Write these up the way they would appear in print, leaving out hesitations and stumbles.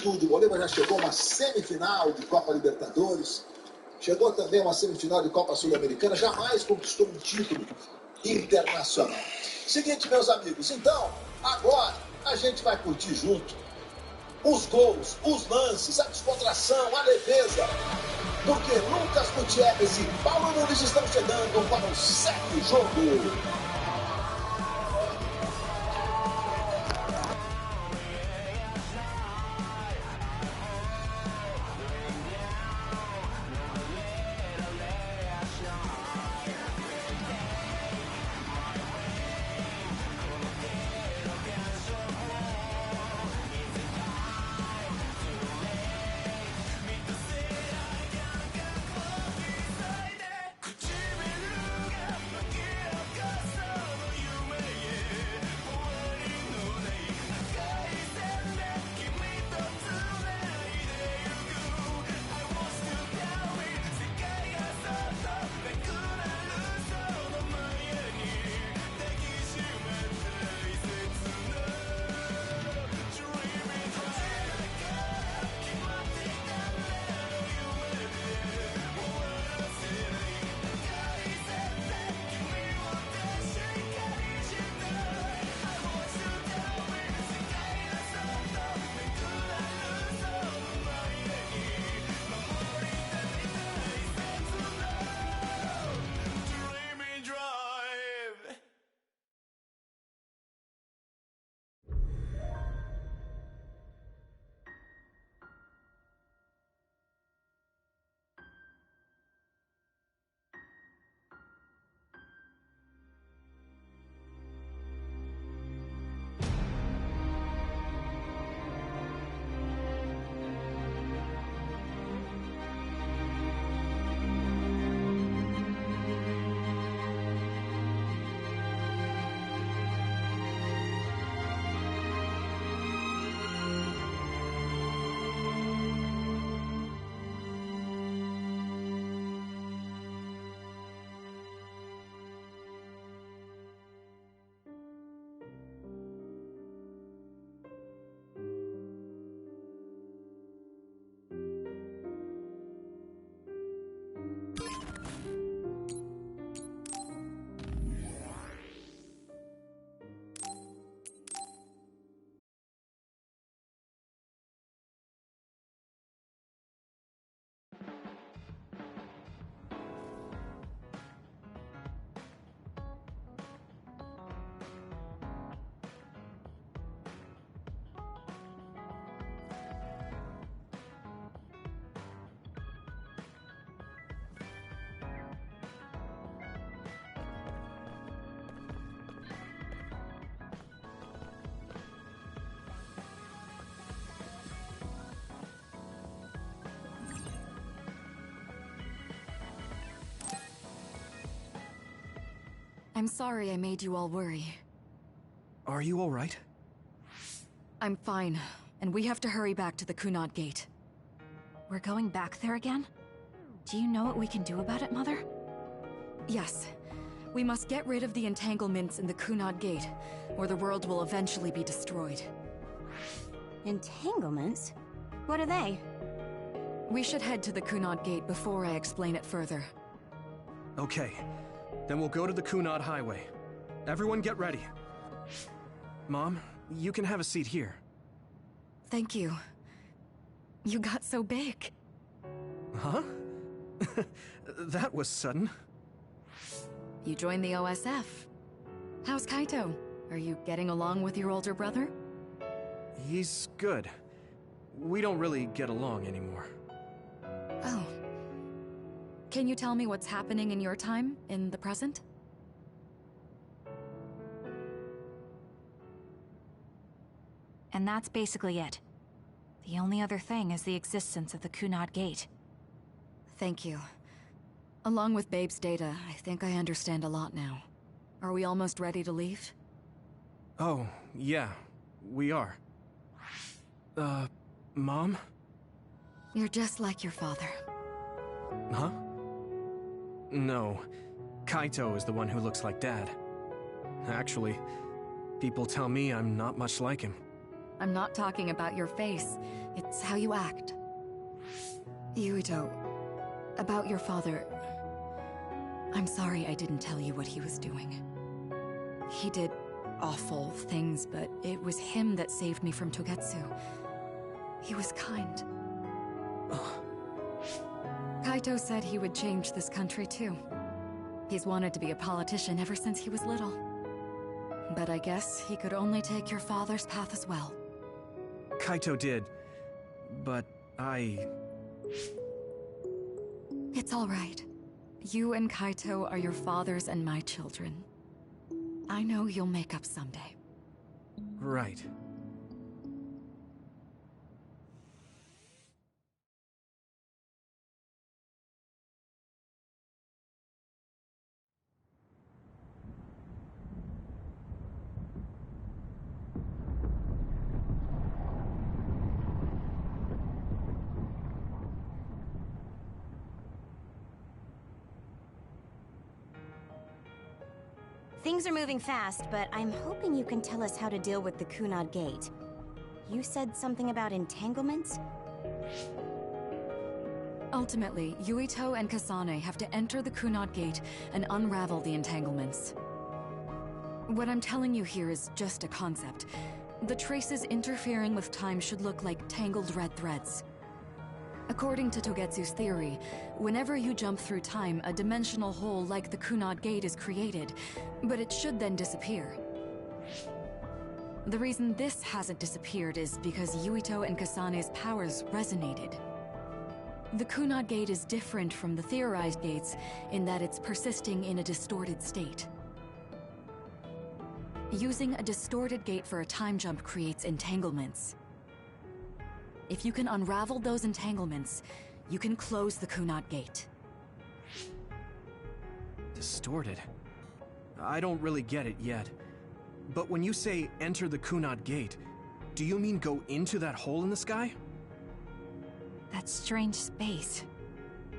tudo, o Bolívar já chegou a uma semifinal de Copa Libertadores, chegou também a uma semifinal de Copa Sul-Americana, jamais conquistou um título internacional. Seguinte, meus amigos, então, agora a gente vai curtir junto os gols, os lances, a descontração, a leveza, porque Lucas Gutierrez e Paulo Nunes estão chegando para o 7º jogo. I'm sorry I made you all worry. Are you all right? I'm fine, and we have to hurry back to the Kunad Gate. We're going back there again? Do you know what we can do about it, Mother? Yes. We must get rid of the entanglements in the Kunad Gate, or the world will eventually be destroyed. Entanglements? What are they? We should head to the Kunad Gate before I explain it further. Okay. Then we'll go to the Kunad Highway. Everyone get ready. Mom, you can have a seat here. Thank you. You got so big. Huh? That was sudden. You joined the OSF. How's Kaito? Are you getting along with your older brother? He's good. We don't really get along anymore. Oh. Can you tell me what's happening in your time, in the present? And that's basically it. The only other thing is the existence of the Kunad Gate. Thank you. Along with Babe's data, I think I understand a lot now. Are we almost ready to leave? Oh, yeah, we are. Mom? You're just like your father. Huh? No. Kaito is the one who looks like Dad. Actually, people tell me I'm not much like him. I'm not talking about your face. It's how you act. Yuito, about your father... I'm sorry I didn't tell you what he was doing. He did awful things, but it was him that saved me from Togetsu. He was kind. Kaito said he would change this country too. He's wanted to be a politician ever since he was little. But I guess he could only take your father's path as well. Kaito did, but It's all right. You and Kaito are your father's and my children. I know you'll make up someday. Right. Things are moving fast, but I'm hoping you can tell us how to deal with the Kunad Gate. You said something about entanglements? Ultimately, Yuito and Kasane have to enter the Kunad Gate and unravel the entanglements. What I'm telling you here is just a concept. The traces interfering with time should look like tangled red threads. According to Togetsu's theory, whenever you jump through time, a dimensional hole like the Kunad Gate is created, but it should then disappear. The reason this hasn't disappeared is because Yuito and Kasane's powers resonated. The Kunad Gate is different from the theorized gates in that it's persisting in a distorted state. Using a distorted gate for a time jump creates entanglements. If you can unravel those entanglements, you can close the Kunad Gate. Distorted? I don't really get it yet. But when you say enter the Kunad Gate, do you mean go into that hole in the sky? That strange space.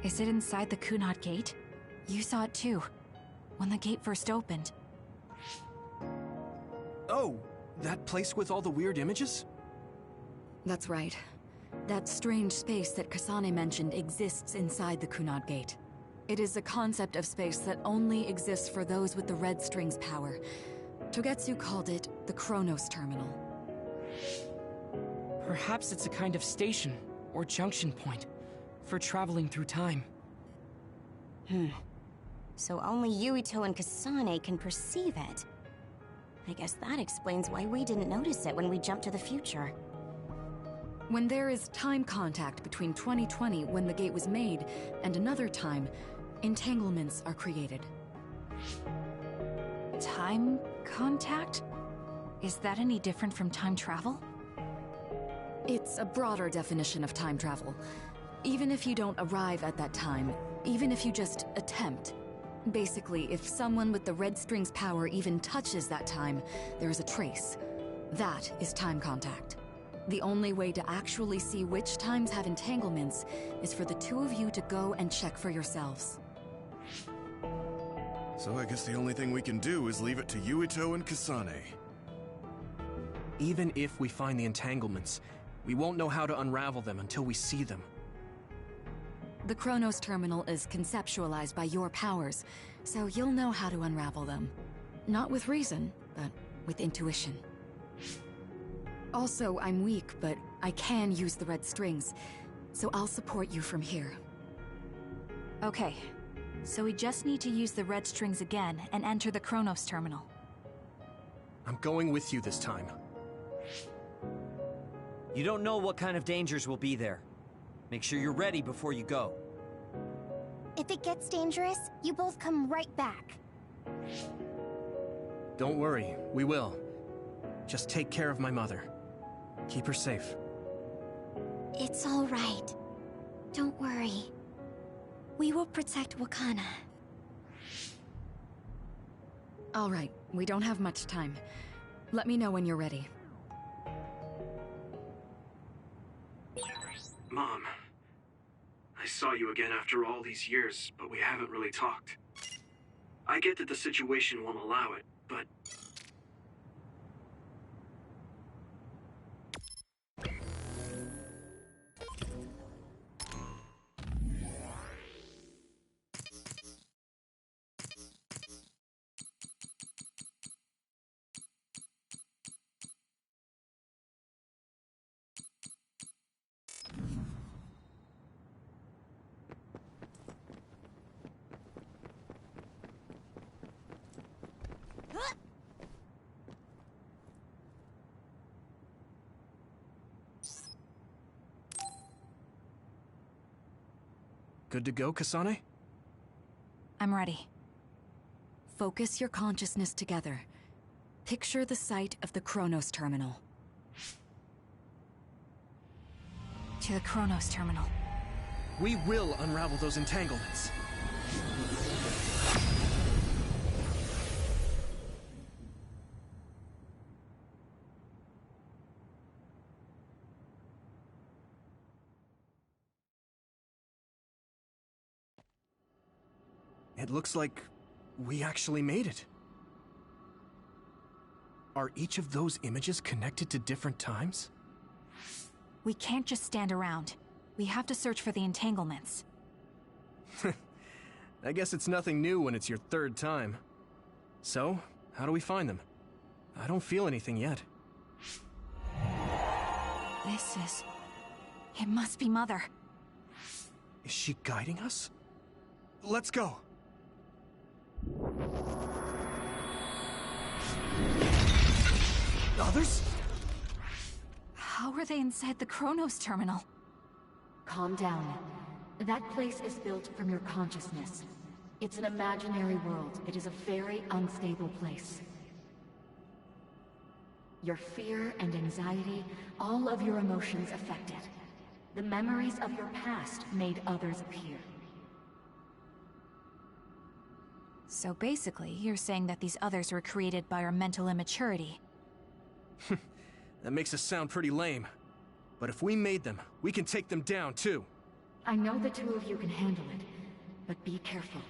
Is it inside the Kunad Gate? You saw it too, when the gate first opened. Oh, that place with all the weird images? That's right. That strange space that Kasane mentioned exists inside the Kunad Gate. It is a concept of space that only exists for those with the red string's power. Togetsu called it the Chronos Terminal. Perhaps it's a kind of station, or junction point, for traveling through time. So only Yuito and Kasane can perceive it. I guess that explains why we didn't notice it when we jumped to the future. When there is time contact between 2020, when the gate was made, and another time, entanglements are created. Time contact? Is that any different from time travel? It's a broader definition of time travel. Even if you don't arrive at that time, even if you just attempt. Basically, if someone with the red string's power even touches that time, there is a trace. That is time contact. The only way to actually see which times have entanglements is for the two of you to go and check for yourselves. So I guess the only thing we can do is leave it to Yuito and Kasane. Even if we find the entanglements, we won't know how to unravel them until we see them. The Chronos Terminal is conceptualized by your powers, so you'll know how to unravel them. Not with reason, but with intuition. Also, I'm weak, but I can use the red strings, so I'll support you from here. Okay, so we just need to use the red strings again and enter the Chronos Terminal. I'm going with you this time. You don't know what kind of dangers will be there. Make sure you're ready before you go. If it gets dangerous, you both come right back. Don't worry, we will. Just take care of my mother. Keep her safe. It's all right. Don't worry. We will protect Wakana. All right, we don't have much time. Let me know when you're ready. Mom, I saw you again after all these years, but we haven't really talked. I get that the situation won't allow it, but... Good to go, Kasane? I'm ready. Focus your consciousness together. Picture the site of the Chronos Terminal. To the Chronos Terminal. We will unravel those entanglements. It looks like we actually made it. Are each of those images connected to different times? We can't just stand around. We have to search for the entanglements. I guess it's nothing new when it's your third time. So, how do we find them? I don't feel anything yet. It must be Mother. Is she guiding us? Let's go! Others? How are they inside the Chronos Terminal? Calm down. That place is built from your consciousness. It's an imaginary world. It is a very unstable place. Your fear and anxiety, all of your emotions affected. The memories of your past made others appear. So basically, you're saying that these others were created by our mental immaturity. That makes us sound pretty lame. But if we made them, we can take them down, too. I know the two of you can handle it, but be careful.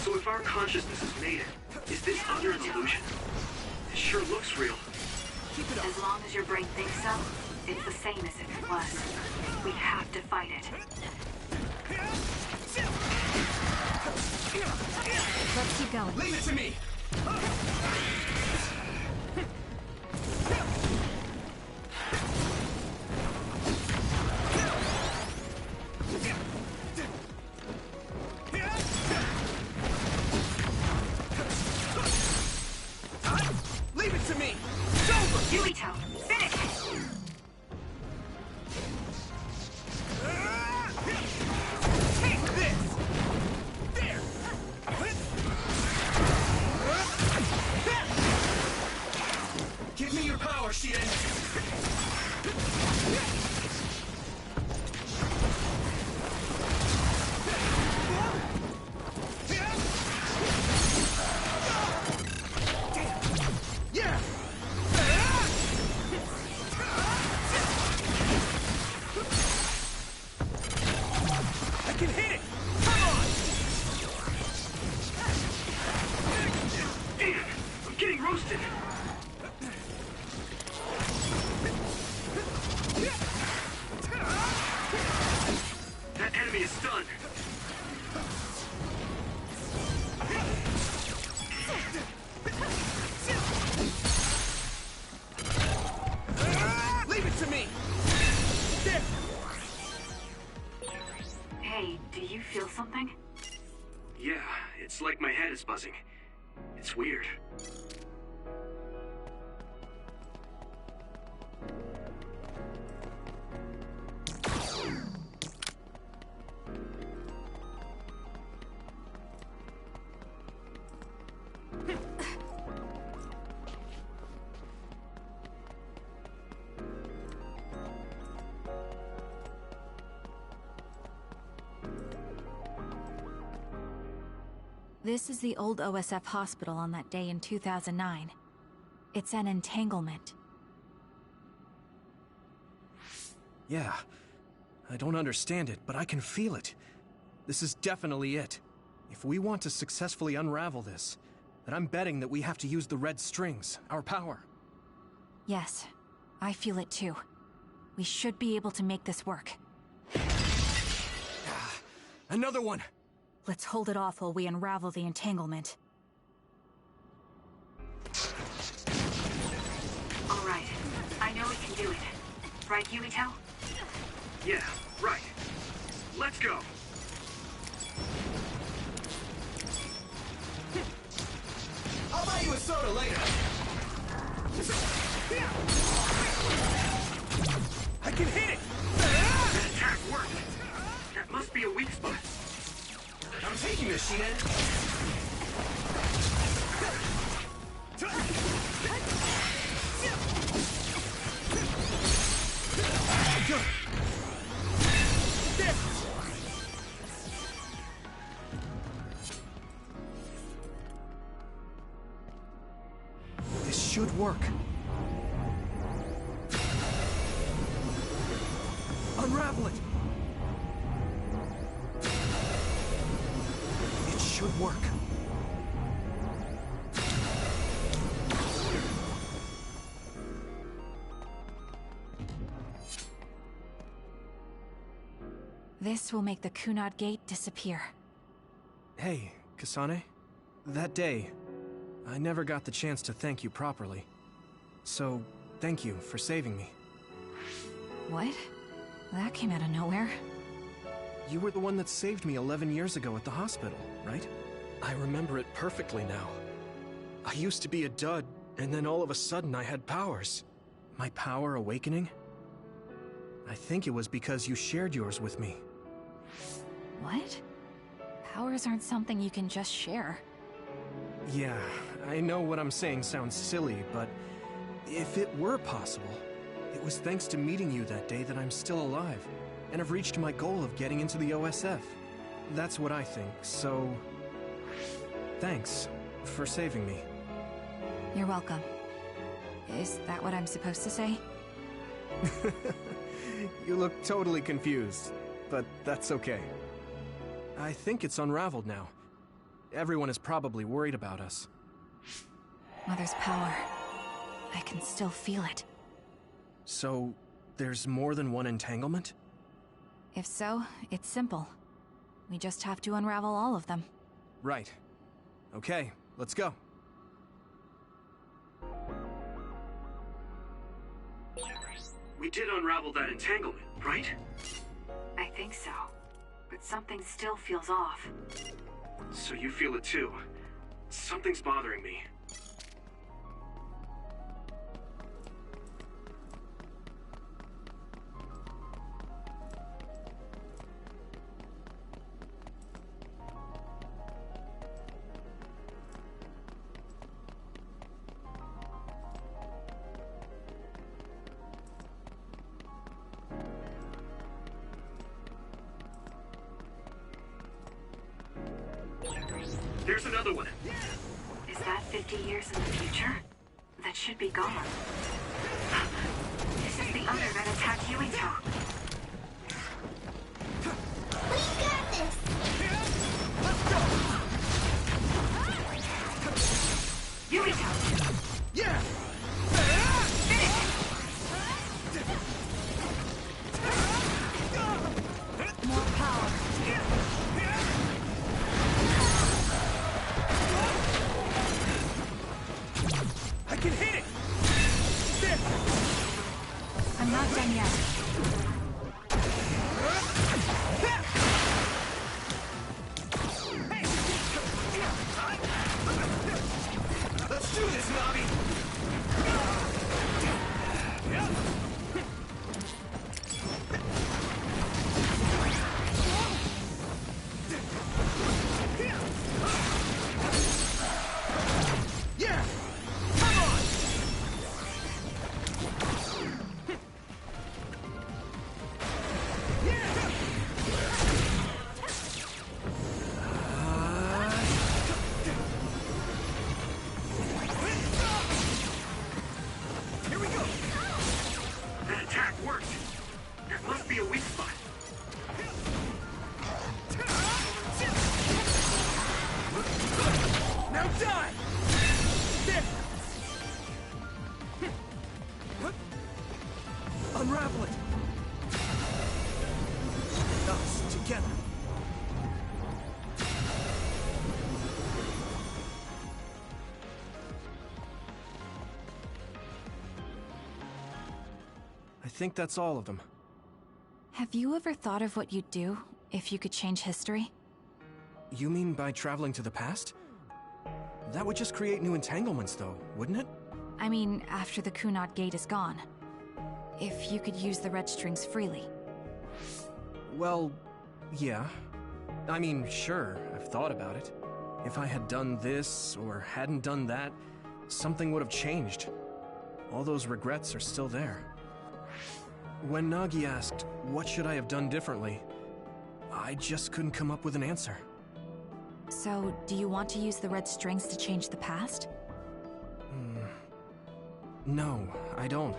So if our consciousness has made it, is this other an illusion? It sure looks real. As long as your brain thinks so, it's the same as if it was. We have to fight it. Let's keep going. Leave it to me! Leave it to me! It's over! Yuito, finish! Take this! There! Give me your power, Shiden! Yeah! I can hit it! Come on! Damn! I'm getting roasted! That enemy is stunned! Leave it to me! There! Hey, do you feel something? Yeah, it's like my head is buzzing. It's weird. This is the old OSF hospital on that day in 2009. It's an entanglement. Yeah. I don't understand it, but I can feel it. This is definitely it. If we want to successfully unravel this, then I'm betting that we have to use the red strings, our power. Yes, I feel it too. We should be able to make this work. Another one! Let's hold it off while we unravel the entanglement. All right. I know we can do it. Right, Yuito? Yeah, right. Let's go! I'll buy you a soda later! I can hit it! That attack worked! That must be a weak spot. I'm taking this, Shinan! This should work. Unravel it! It should work. This will make the Kunad Gate disappear. Hey, Kasane. That day, I never got the chance to thank you properly. So, thank you for saving me. What? That came out of nowhere. You were the one that saved me 11 years ago at the hospital, right? I remember it perfectly now. I used to be a dud, and then all of a sudden I had powers. My power awakening? I think it was because you shared yours with me. What? Powers aren't something you can just share. Yeah, I know what I'm saying sounds silly, but if it were possible, it was thanks to meeting you that day that I'm still alive, and have reached my goal of getting into the OSF. That's what I think, so... thanks for saving me. You're welcome. Is that what I'm supposed to say? You look totally confused, but that's okay. I think it's unraveled now. Everyone is probably worried about us. Mother's power. I can still feel it. So, there's more than one entanglement? If so, it's simple. We just have to unravel all of them. Right. Okay, let's go. We did unravel that entanglement, right? I think so. But something still feels off. So you feel it too. Something's bothering me. There's another one. Is that 50 years in the future? That should be gone. This is the other that attacked Yuito. We got this! Yuito! Yeah! More power. I can hit it! There! I'm not done yet. Let's do this, Navi! Yeah! Come on! Here we go! That attack worked. That must be a weak spot. Now die! There! Unravel it! Us together. I think that's all of them. Have you ever thought of what you'd do if you could change history? You mean by traveling to the past? That would just create new entanglements, though, wouldn't it? I mean, after the Kunad Gate is gone. If you could use the red strings freely. Well, yeah. I mean, sure, I've thought about it. If I had done this, or hadn't done that, something would have changed. All those regrets are still there. When Nagi asked, what should I have done differently, I just couldn't come up with an answer. So, do you want to use the red strings to change the past? No, I don't.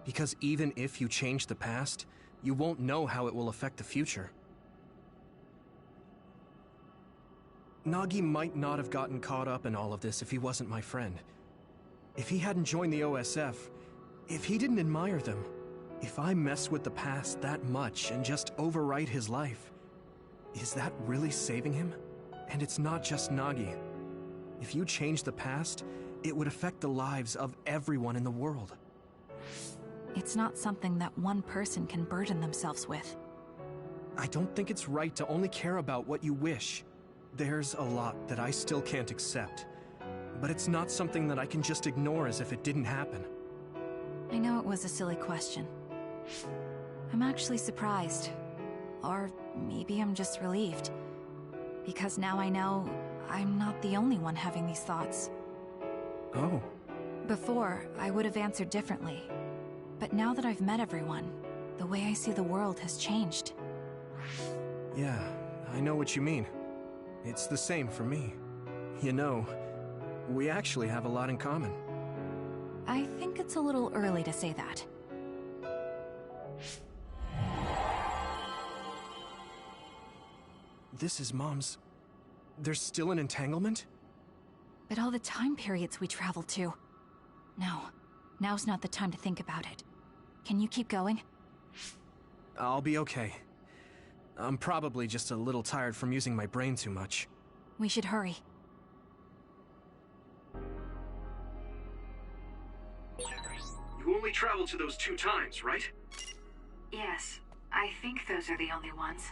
Because even if you change the past, you won't know how it will affect the future. Nagi might not have gotten caught up in all of this if he wasn't my friend. If he hadn't joined the OSF, if he didn't admire them, if I mess with the past that much and just overwrite his life, is that really saving him? And it's not just Nagi. If you change the past, it would affect the lives of everyone in the world. It's not something that one person can burden themselves with. I don't think it's right to only care about what you wish. There's a lot that I still can't accept, but it's not something that I can just ignore as if it didn't happen. I know it was a silly question. I'm actually surprised. Or maybe I'm just relieved. Because now I know I'm not the only one having these thoughts. Oh. Before, I would have answered differently. But now that I've met everyone, the way I see the world has changed. Yeah, I know what you mean. It's the same for me. You know, we actually have a lot in common. I think it's a little early to say that. This is Mom's... There's still an entanglement? But all the time periods we traveled to. No, now's not the time to think about it. Can you keep going? I'll be okay. I'm probably just a little tired from using my brain too much. We should hurry. You only traveled to those 2 times, right? Yes, I think those are the only ones.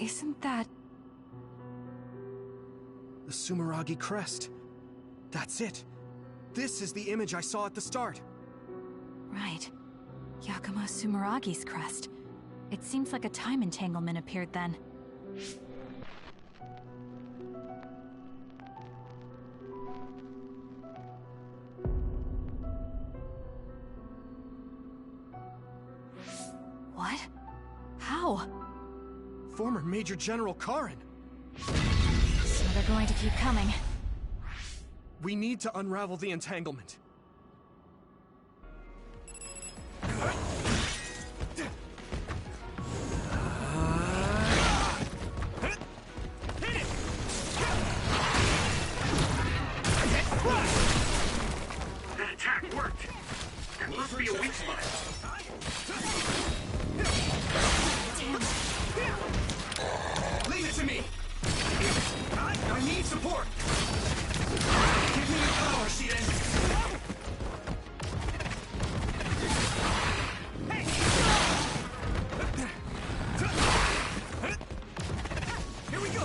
Isn't that... The Sumeragi crest. That's it. This is the image I saw at the start. Right. Yakumo Sumeragi's crest. It seems like a time entanglement appeared then. What? How? Former Major General Karin. So they're going to keep coming. We need to unravel the entanglement. That attack worked. There must be a weak spot. Leave it to me! I need support! Give me your power, Shiden! Here we go!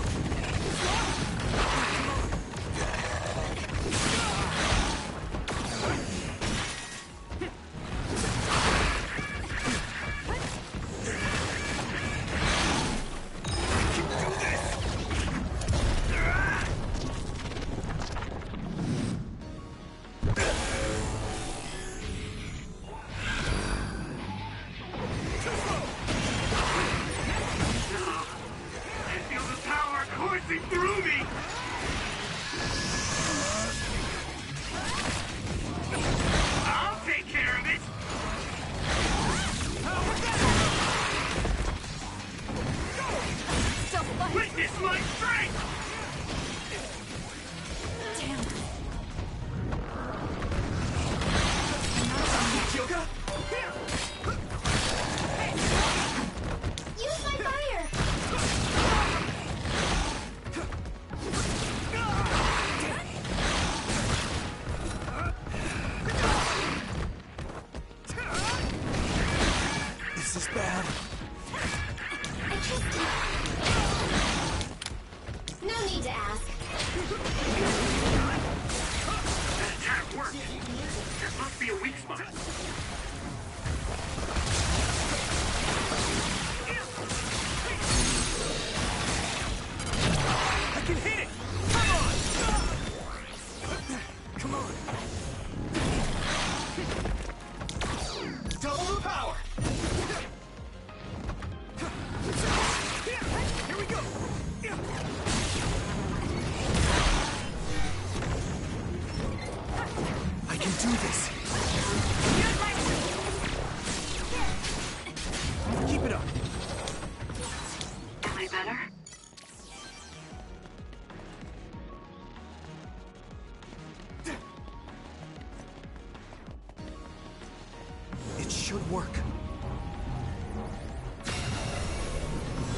Should work.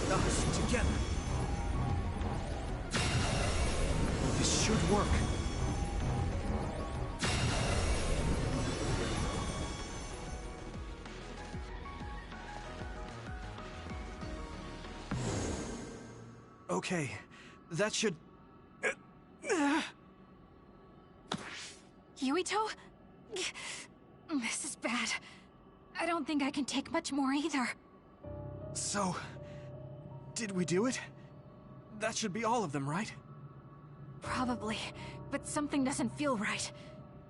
Us together. This should work. Okay, that should... Yuito? This is bad. I don't think I can take much more either. So, did we do it? That should be all of them, right? Probably, but something doesn't feel right.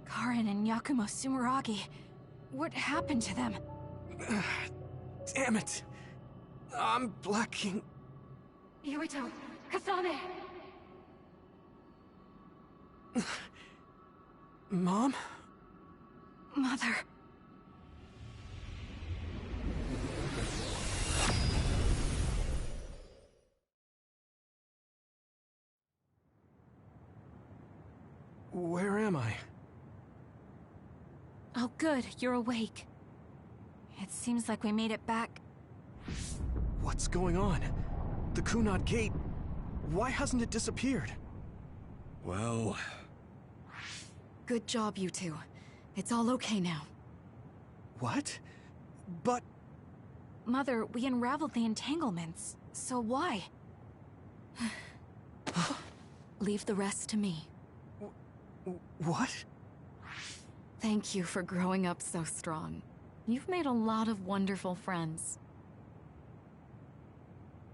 Karin and Yakumo Sumeragi. What happened to them? Damn it. I'm blacking. Yuito, Kasane! Mom? Mother. Where am I? Oh good, you're awake. It seems like we made it back. What's going on? The Kunad Gate... Why hasn't it disappeared? Well... Good job, you two. It's all okay now. What? But... Mother, we unraveled the entanglements. So why? Leave the rest to me. What? Thank you for growing up so strong. You've made a lot of wonderful friends.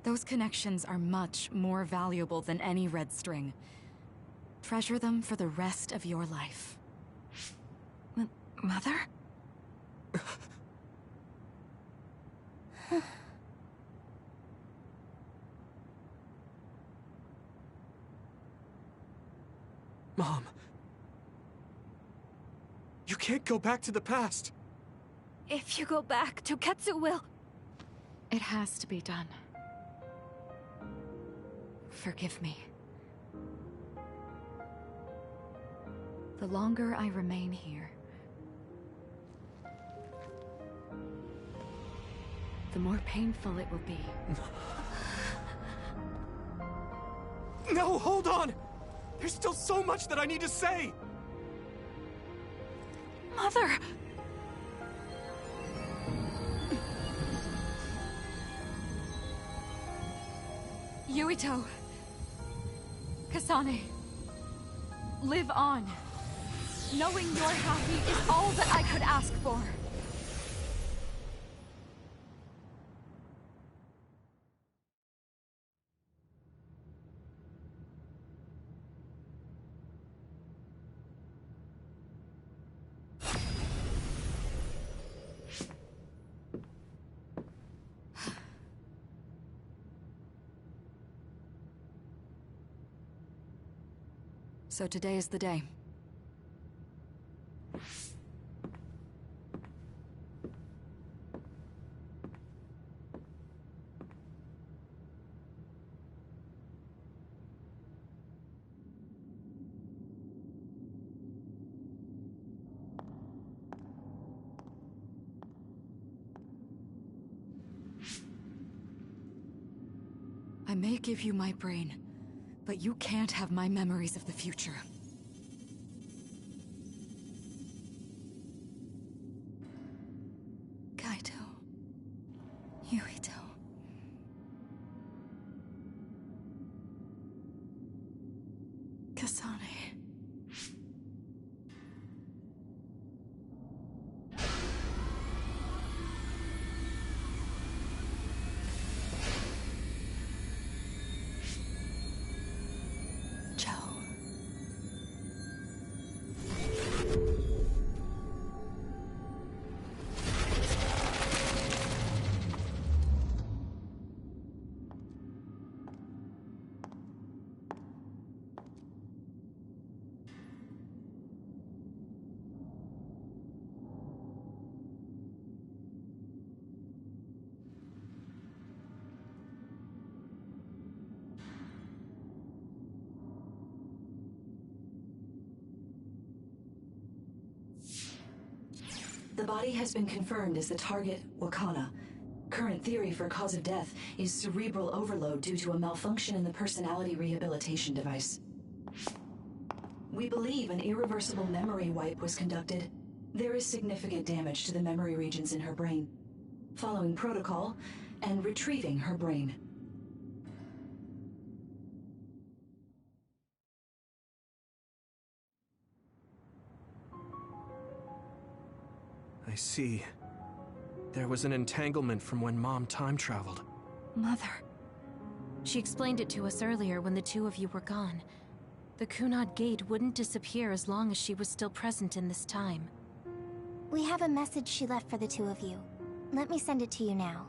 Those connections are much more valuable than any red string. Treasure them for the rest of your life. Mother? Mom. You can't go back to the past. If you go back, Toketsu will... It has to be done. Forgive me. The longer I remain here, the more painful it will be. No, hold on! There's still so much that I need to say! Mother! Yuito. Kasane. Live on. Knowing you're happy is all that I could ask for. So today is the day. I may give you my brain, but you can't have my memories of the future. Kaito. Yuito. Kasane. The body has been confirmed as the target, Wakana. Current theory for cause of death is cerebral overload due to a malfunction in the personality rehabilitation device. We believe an irreversible memory wipe was conducted. There is significant damage to the memory regions in her brain. Following protocol and retrieving her brain. I see. There was an entanglement from when Mom time traveled. Mother. She explained it to us earlier when the two of you were gone. The Kunad Gate wouldn't disappear as long as she was still present in this time. We have a message she left for the two of you. Let me send it to you now.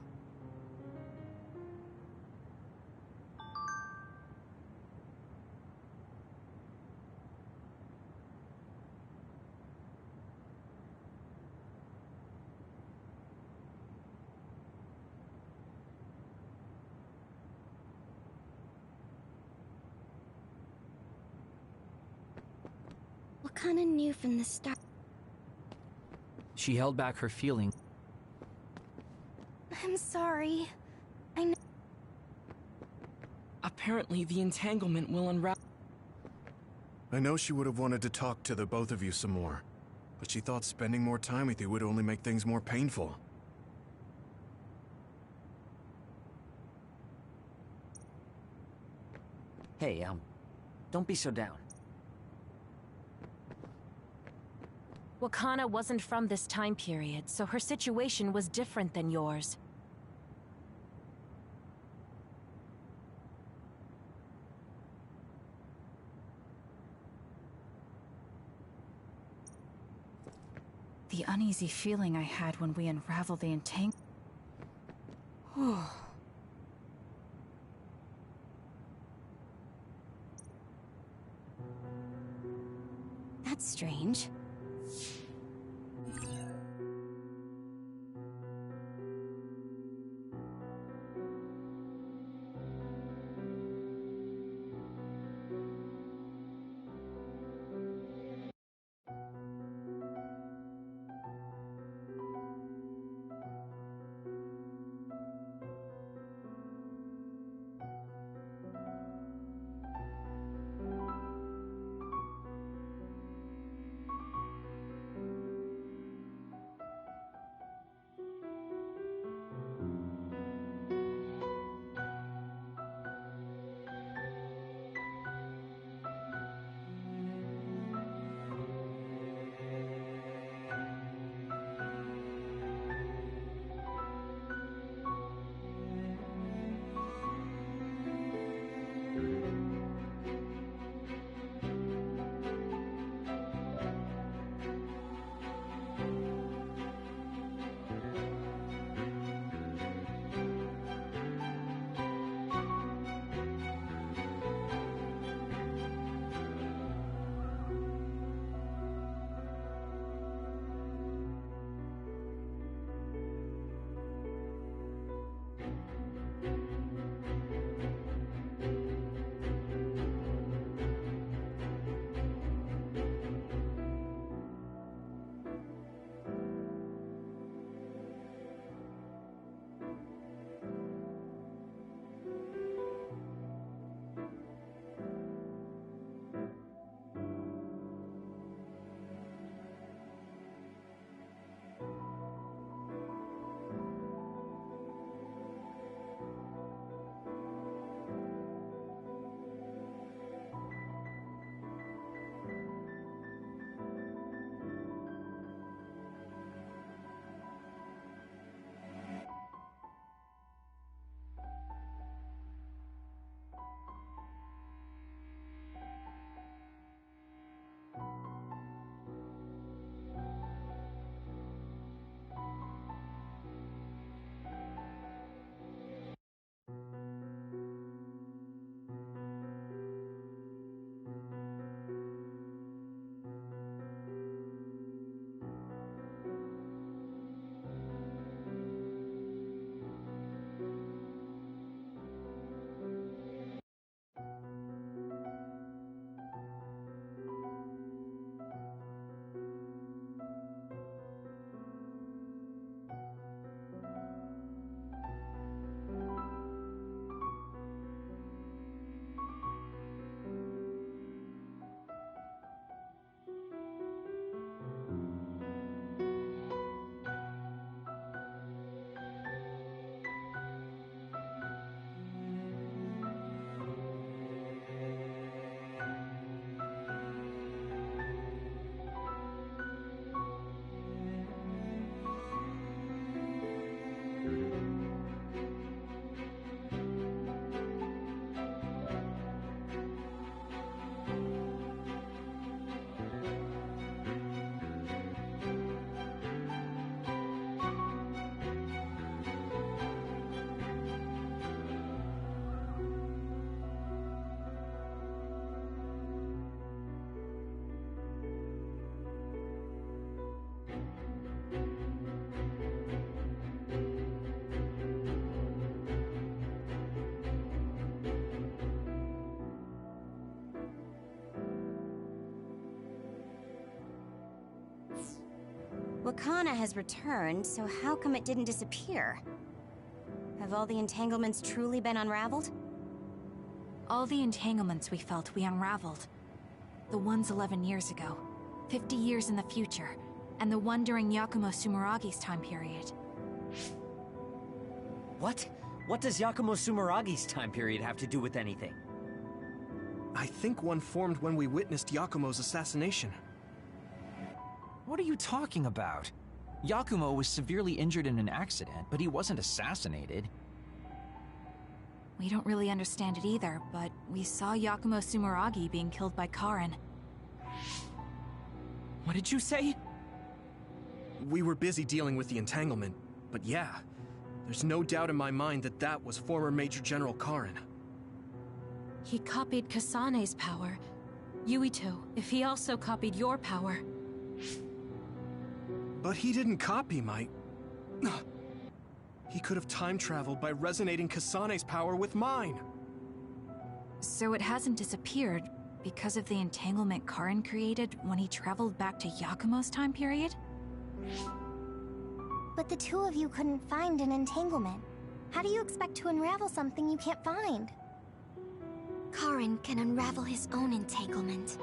Wakana knew from the start. She held back her feeling. I'm sorry. I know. Apparently, the entanglement will unravel. I know she would have wanted to talk to the both of you some more, but she thought spending more time with you would only make things more painful. Hey, don't be so down. Wakana wasn't from this time period, so her situation was different than yours. The uneasy feeling I had when we unraveled the entanglement. That's strange. Wakana has returned, so how come it didn't disappear? Have all the entanglements truly been unraveled? All the entanglements we felt we unraveled. The ones 11 years ago, 50 years in the future, and the one during Yakumo Sumeragi's time period. What? What does Yakumo Sumeragi's time period have to do with anything? I think one formed when we witnessed Yakumo's assassination. What are you talking about? Yakumo was severely injured in an accident, but he wasn't assassinated. We don't really understand it either, but we saw Yakumo Sumeragi being killed by Karin. What did you say? We were busy dealing with the entanglement, but yeah, there's no doubt in my mind that that was former Major General Karin. He copied Kasane's power. Yuito, if he also copied your power. But he didn't copy my... He could have time-traveled by resonating Kasane's power with mine. So it hasn't disappeared because of the entanglement Karin created when he traveled back to Yakumo's time period? But the two of you couldn't find an entanglement. How do you expect to unravel something you can't find? Karin can unravel his own entanglement.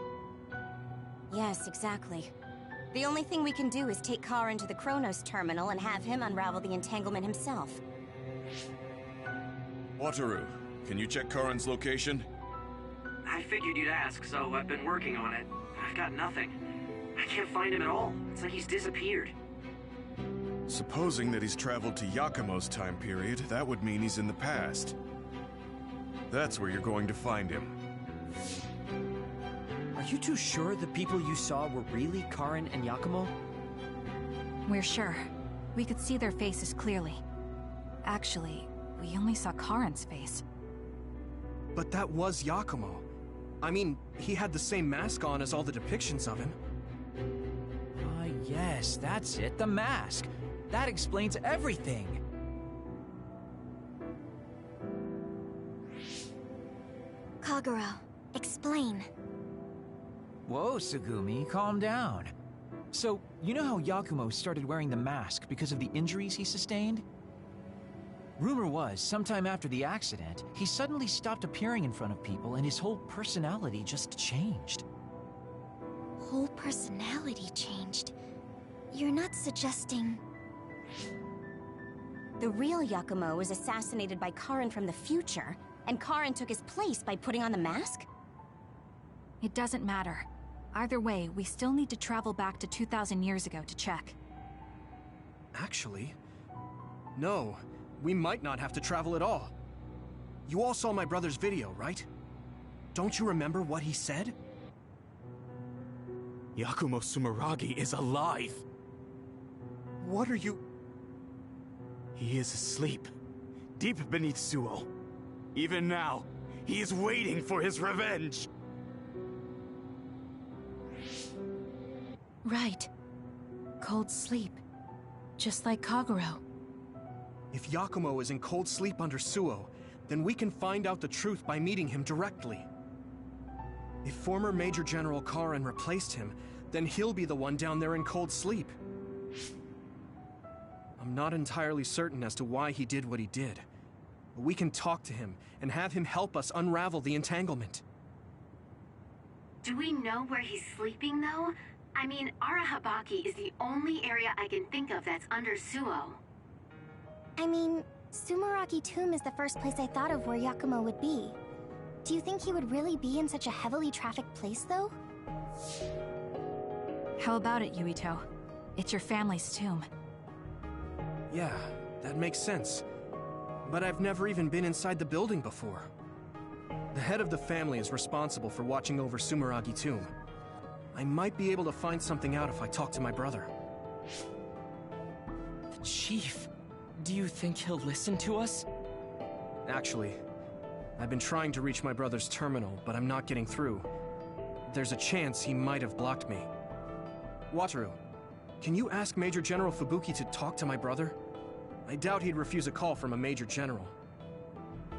Yes, exactly. The only thing we can do is take Karin to the Chronos terminal and have him unravel the entanglement himself. Wataru, can you check Karin's location? I figured you'd ask, so I've been working on it. I've got nothing. I can't find him at all. It's like he's disappeared. Supposing that he's traveled to Yakumo's time period, that would mean he's in the past. That's where you're going to find him. Are you too sure the people you saw were really Karin and Yakumo? We're sure. We could see their faces clearly. Actually, we only saw Karin's face. But that was Yakumo. I mean, he had the same mask on as all the depictions of him. Ah, yes, that's it, the mask. That explains everything. Kagero, explain. Whoa, Tsugumi, calm down. So, you know how Yakumo started wearing the mask because of the injuries he sustained? Rumor was, sometime after the accident, he suddenly stopped appearing in front of people and his whole personality just changed. Whole personality changed? You're not suggesting... The real Yakumo was assassinated by Karin from the future, and Karin took his place by putting on the mask? It doesn't matter. Either way, we still need to travel back to 2,000 years ago to check. Actually, no. We might not have to travel at all. You all saw my brother's video, right? Don't you remember what he said? Yakumo Sumeragi is alive! What are you... He is asleep, deep beneath Suo. Even now, he is waiting for his revenge! Right. Cold sleep. Just like Kagero. If Yakumo is in cold sleep under Suo, then we can find out the truth by meeting him directly. If former Major General Karin replaced him, then he'll be the one down there in cold sleep. I'm not entirely certain as to why he did what he did, but we can talk to him and have him help us unravel the entanglement. Do we know where he's sleeping, though? I mean, Arahabaki is the only area I can think of that's under Suo. I mean, Sumeragi Tomb is the first place I thought of where Yakumo would be. Do you think he would really be in such a heavily trafficked place, though? How about it, Yuito? It's your family's tomb. Yeah, that makes sense. But I've never even been inside the building before. The head of the family is responsible for watching over Sumeragi Tomb. I might be able to find something out if I talk to my brother. The Chief. Do you think he'll listen to us? Actually, I've been trying to reach my brother's terminal, but I'm not getting through. There's a chance he might have blocked me. Wataru, can you ask Major General Fubuki to talk to my brother? I doubt he'd refuse a call from a Major General.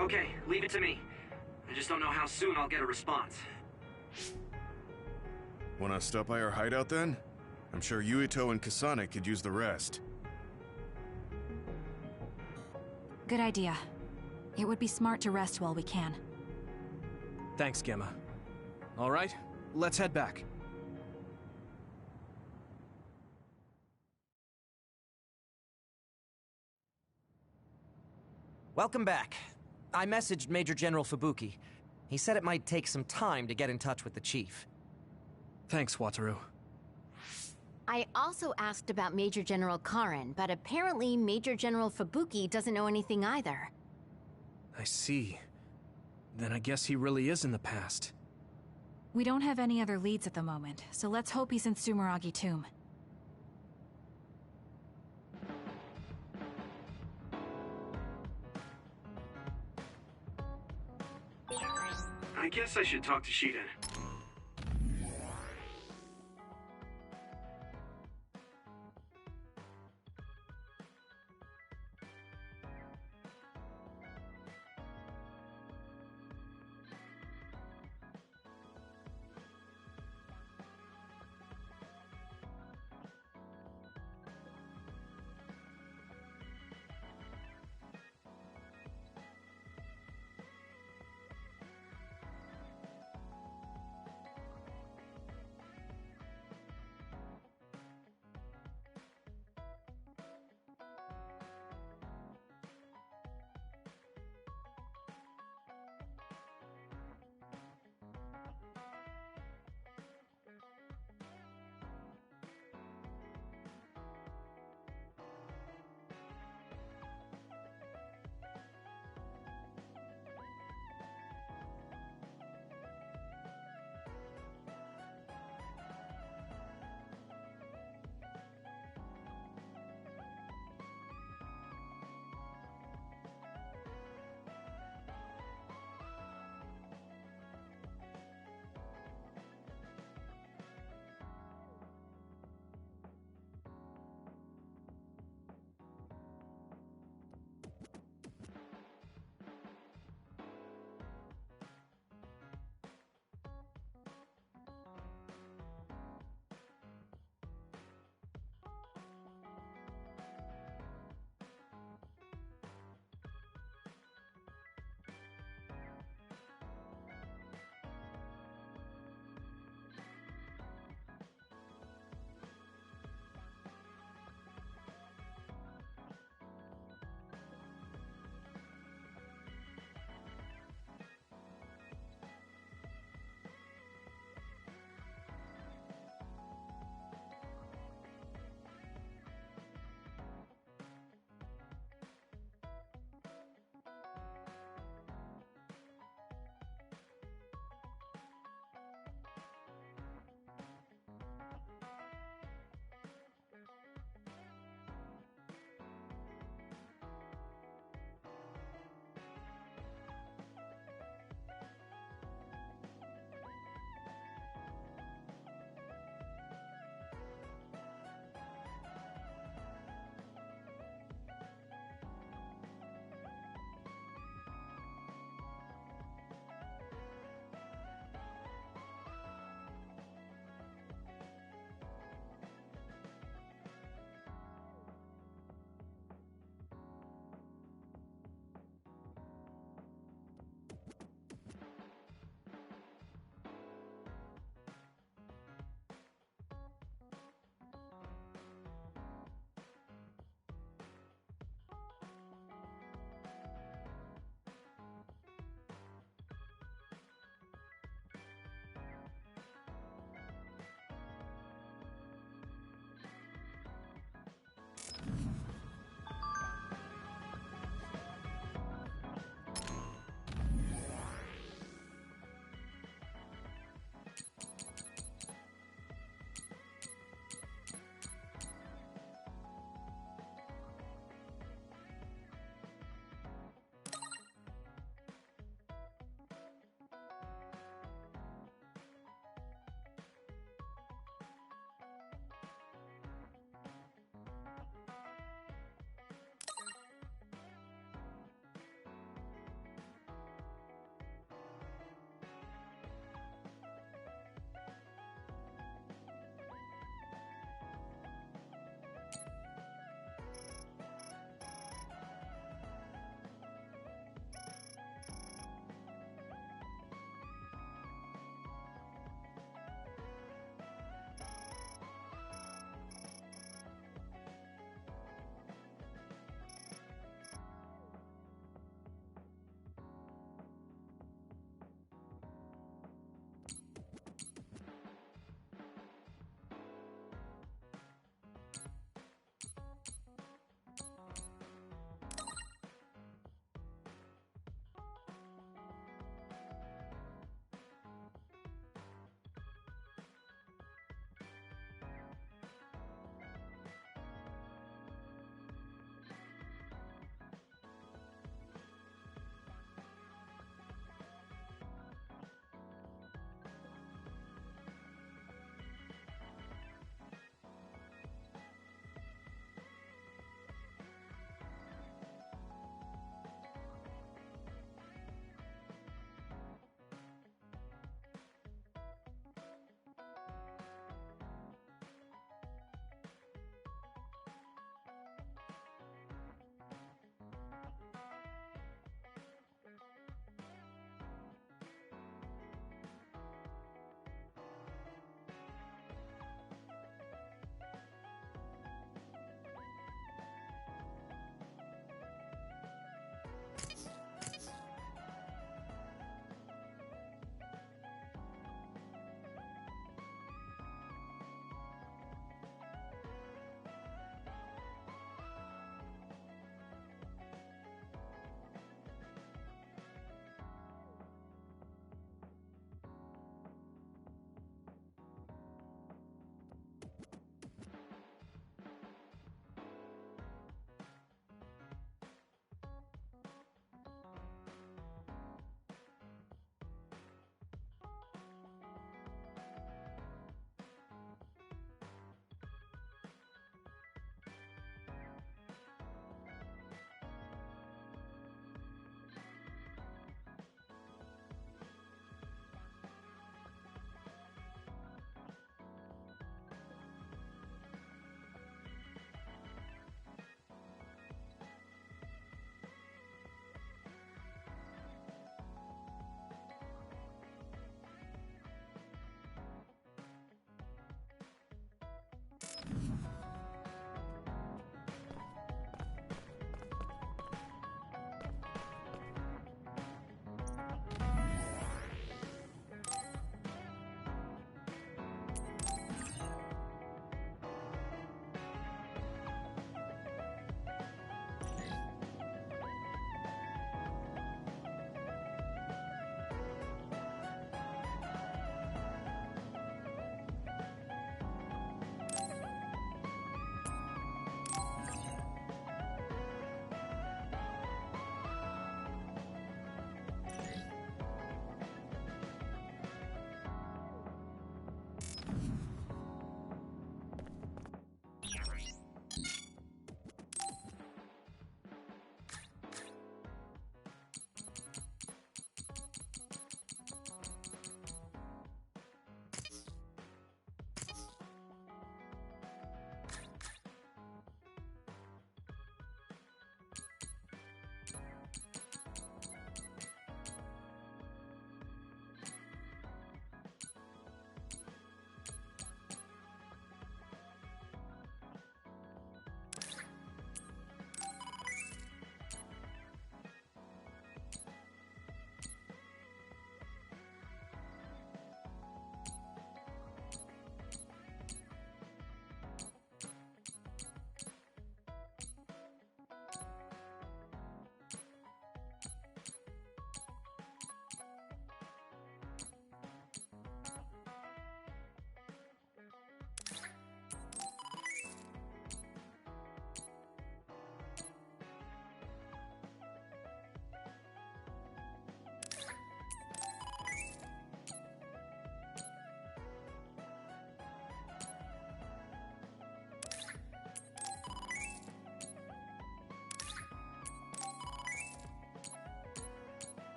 Okay, leave it to me. I just don't know how soon I'll get a response. Wanna stop by our hideout then? I'm sure Yuito and Kasane could use the rest. Good idea. It would be smart to rest while we can. Thanks, Gemma. All right, let's head back. Welcome back. I messaged Major General Fubuki. He said it might take some time to get in touch with the chief. Thanks, Wataru. I also asked about Major General Karin, but apparently Major General Fubuki doesn't know anything either. I see. Then I guess he really is in the past. We don't have any other leads at the moment, so let's hope he's in Sumeragi Tomb. I guess I should talk to Shiden.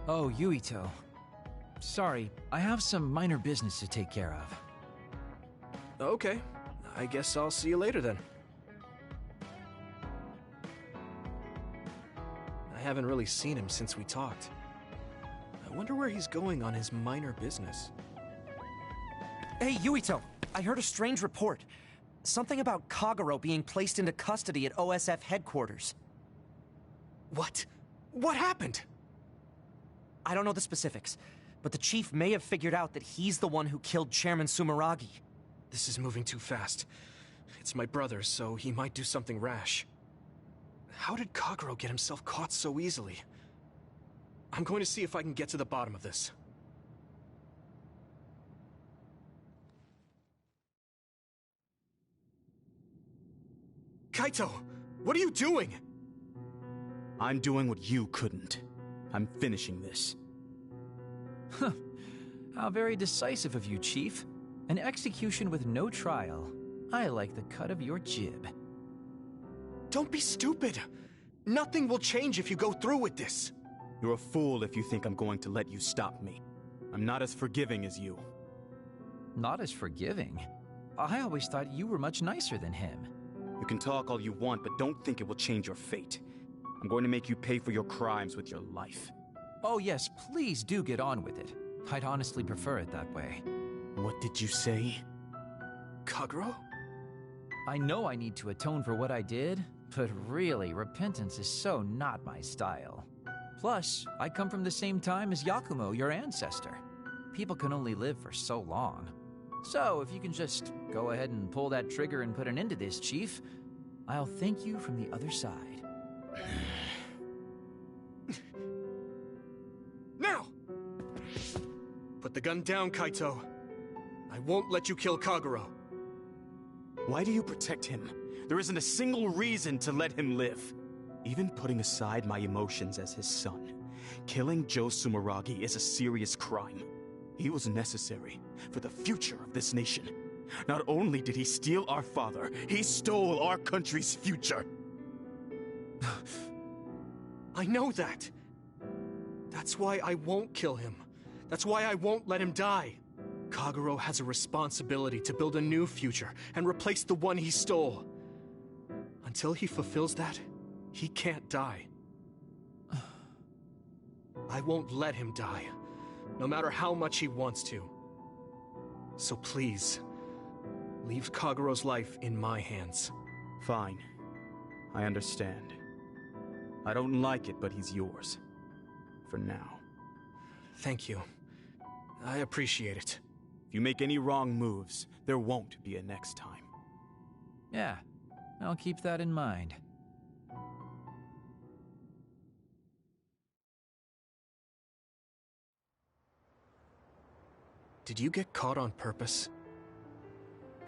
Oh, Yuito. Sorry, I have some minor business to take care of. Okay, I guess I'll see you later then. I haven't really seen him since we talked. I wonder where he's going on his minor business. Hey, Yuito! I heard a strange report. Something about Kagero being placed into custody at OSF headquarters. What? What happened? I don't know the specifics, but the chief may have figured out that he's the one who killed Chairman Sumeragi. This is moving too fast. It's my brother, so he might do something rash. How did Kagero get himself caught so easily? I'm going to see if I can get to the bottom of this. Kaito! What are you doing? I'm doing what you couldn't. I'm finishing this. Huh. How very decisive of you, Chief. An execution with no trial. I like the cut of your jib. Don't be stupid! Nothing will change if you go through with this! You're a fool if you think I'm going to let you stop me. I'm not as forgiving as you. Not as forgiving? I always thought you were much nicer than him. You can talk all you want, but don't think it will change your fate. I'm going to make you pay for your crimes with your life. Oh yes, please do get on with it. I'd honestly prefer it that way. What did you say? Kagero? I know I need to atone for what I did, but really, repentance is so not my style. Plus, I come from the same time as Yakumo, your ancestor. People can only live for so long. So, if you can just go ahead and pull that trigger and put an end to this, Chief, I'll thank you from the other side. Now! Put the gun down, Kaito. I won't let you kill Kagero. Why do you protect him? There isn't a single reason to let him live. Even putting aside my emotions as his son, killing Joe Sumeragi is a serious crime. He was necessary for the future of this nation. Not only did he steal our father, he stole our country's future. I know that. That's why I won't kill him. That's why I won't let him die. Kagero has a responsibility to build a new future and replace the one he stole. Until he fulfills that, he can't die. I won't let him die, no matter how much he wants to. So please, leave Kagero's life in my hands. Fine. I understand. I don't like it, but he's yours. For now. Thank you. I appreciate it. If you make any wrong moves, there won't be a next time. Yeah, I'll keep that in mind. Did you get caught on purpose?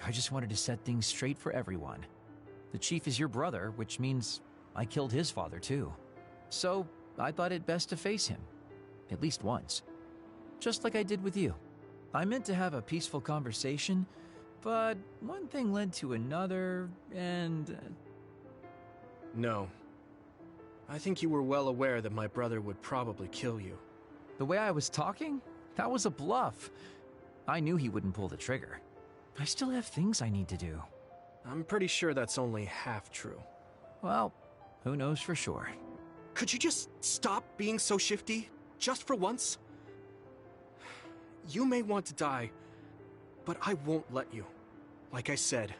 I just wanted to set things straight for everyone. The Chief is your brother, which means I killed his father too. So, I thought it best to face him. At least once. Just like I did with you. I meant to have a peaceful conversation, but one thing led to another, and... No. I think you were well aware that my brother would probably kill you. The way I was talking? That was a bluff. I knew he wouldn't pull the trigger. I still have things I need to do. I'm pretty sure that's only half true. Well, who knows for sure. Could you just stop being so shifty? Just for once? You may want to die, but I won't let you. Like I said,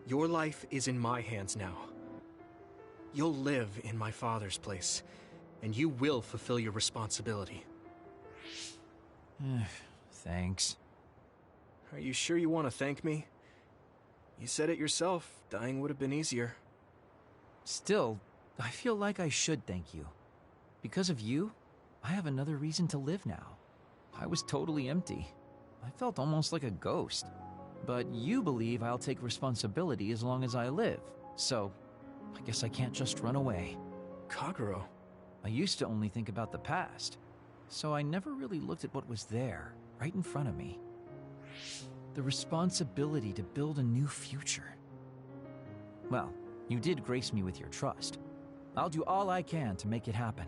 your life is in my hands now. You'll live in my father's place, and you will fulfill your responsibility. Thanks. Are you sure you want to thank me? You said it yourself, dying would have been easier. Still, I feel like I should thank you. Because of you, I have another reason to live now. I was totally empty. I felt almost like a ghost. But you believe I'll take responsibility as long as I live, so I guess I can't just run away. Kagero? I used to only think about the past, so I never really looked at what was there, right in front of me. The responsibility to build a new future. Well, you did grace me with your trust. I'll do all I can to make it happen.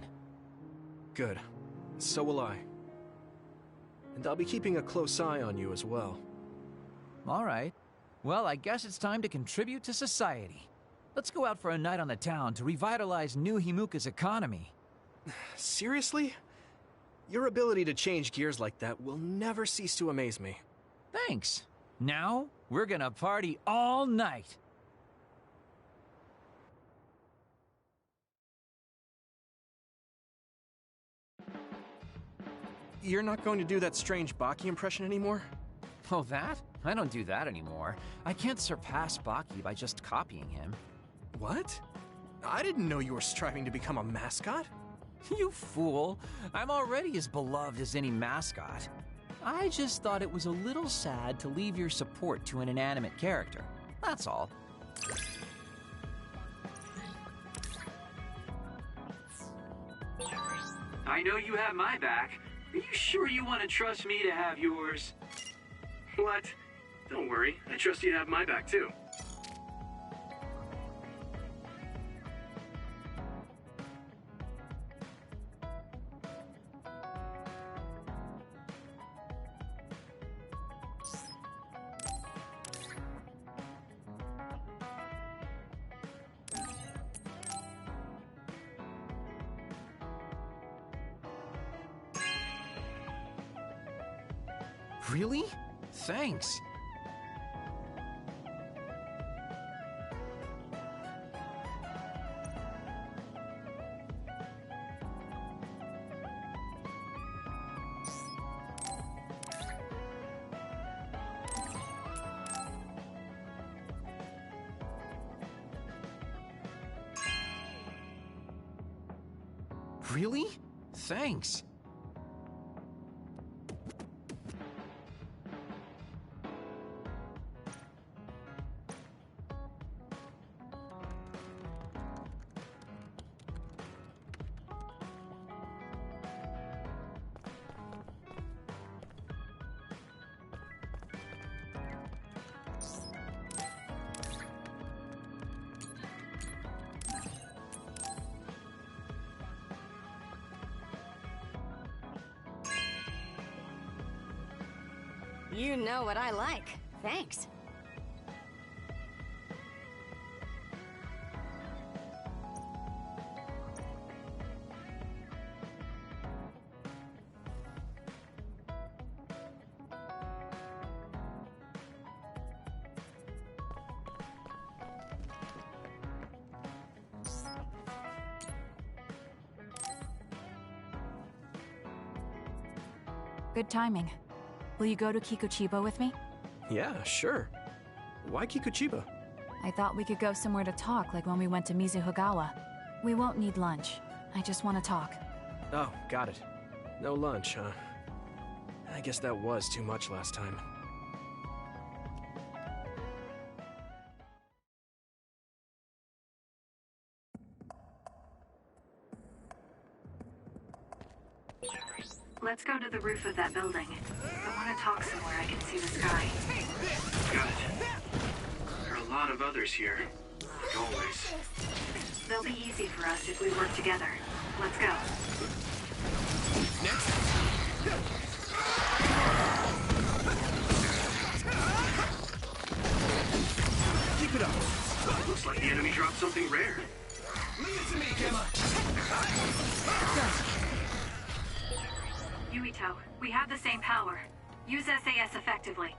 Good. So will I. And I'll be keeping a close eye on you as well. All right. Well, I guess it's time to contribute to society. Let's go out for a night on the town to revitalize New Himuka's economy. Seriously? Your ability to change gears like that will never cease to amaze me. Thanks. Now, we're gonna party all night. You're not going to do that strange Baki impression anymore? Oh, that? I don't do that anymore. I can't surpass Baki by just copying him. What? I didn't know you were striving to become a mascot. You fool. I'm already as beloved as any mascot. I just thought it was a little sad to leave your support to an inanimate character. That's all. I know you have my back. Are you sure you want to trust me to have yours? What? Don't worry. I trust you to have my back, too. Really? Thanks. Really? Thanks. You know what I like. Thanks. Good timing. Will you go to Kikuchiba with me? Yeah, sure. Why Kikuchiba? I thought we could go somewhere to talk, like when we went to Mizuhagawa. We won't need lunch. I just want to talk. Oh, got it. No lunch, huh? I guess that was too much last time. Let's go to the roof of that building. I want to talk somewhere I can see the sky. Got it. There are a lot of others here. Like always. They'll be easy for us if we work together. Let's go. Keep it up. Looks like the enemy dropped something rare. Leave it to me, Gemma. Yuito, we have the same power. Use SAS effectively.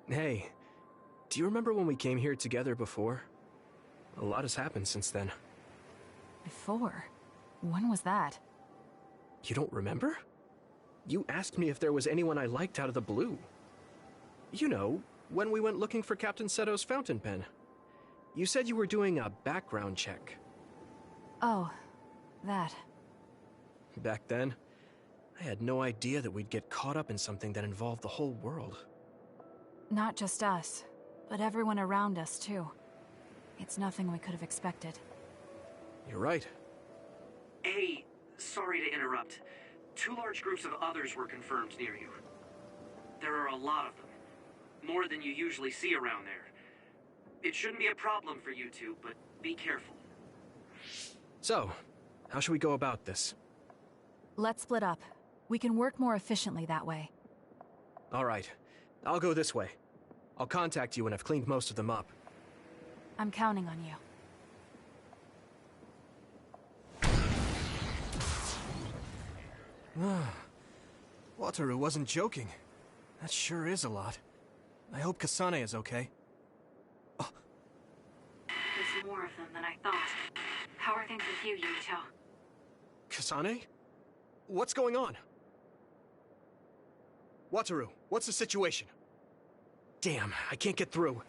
Hey, do you remember when we came here together before? A lot has happened since then. Before? When was that? You don't remember? You asked me if there was anyone I liked out of the blue. You know, when we went looking for Captain Seto's fountain pen. You said you were doing a background check. Oh, that. Back then, I had no idea that we'd get caught up in something that involved the whole world. Not just us, but everyone around us, too. It's nothing we could have expected. You're right. Hey, sorry to interrupt. 2 large groups of others were confirmed near you. There are a lot of them. More than you usually see around there. It shouldn't be a problem for you two, but be careful. So, how should we go about this? Let's split up. We can work more efficiently that way. All right. I'll go this way. I'll contact you when I've cleaned most of them up. I'm counting on you. Wataru wasn't joking. That sure is a lot. I hope Kasane is okay. There's more of them than I thought. How are things with you, Yuito? Kasane? What's going on? Wataru, what's the situation? Damn, I can't get through.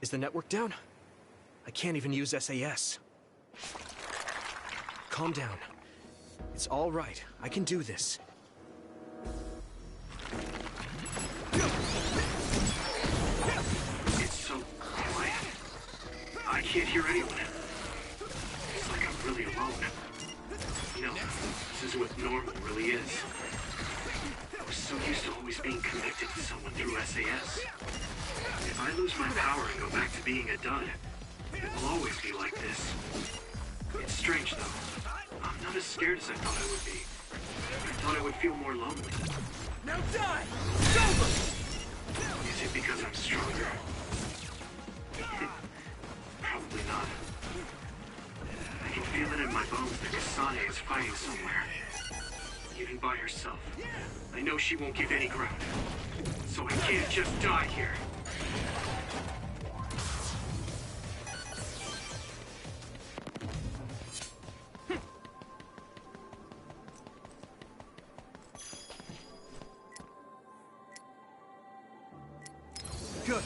Is the network down? I can't even use SAS. Calm down. It's all right. I can do this. It's so quiet. I can't hear anyone. It's like I'm really alone. No, this is what normal really is. I was so used to always being connected to someone through SAS. If I lose my power and go back to being a dud, it will always be like this. It's strange though. I'm not as scared as I thought I would be. I thought I would feel more lonely. Now die! It's over! Is it because I'm stronger? Probably not. I can feel it in my bones that Kasane is fighting somewhere. Even by herself. I know she won't give any ground. So I can't just die here. Good.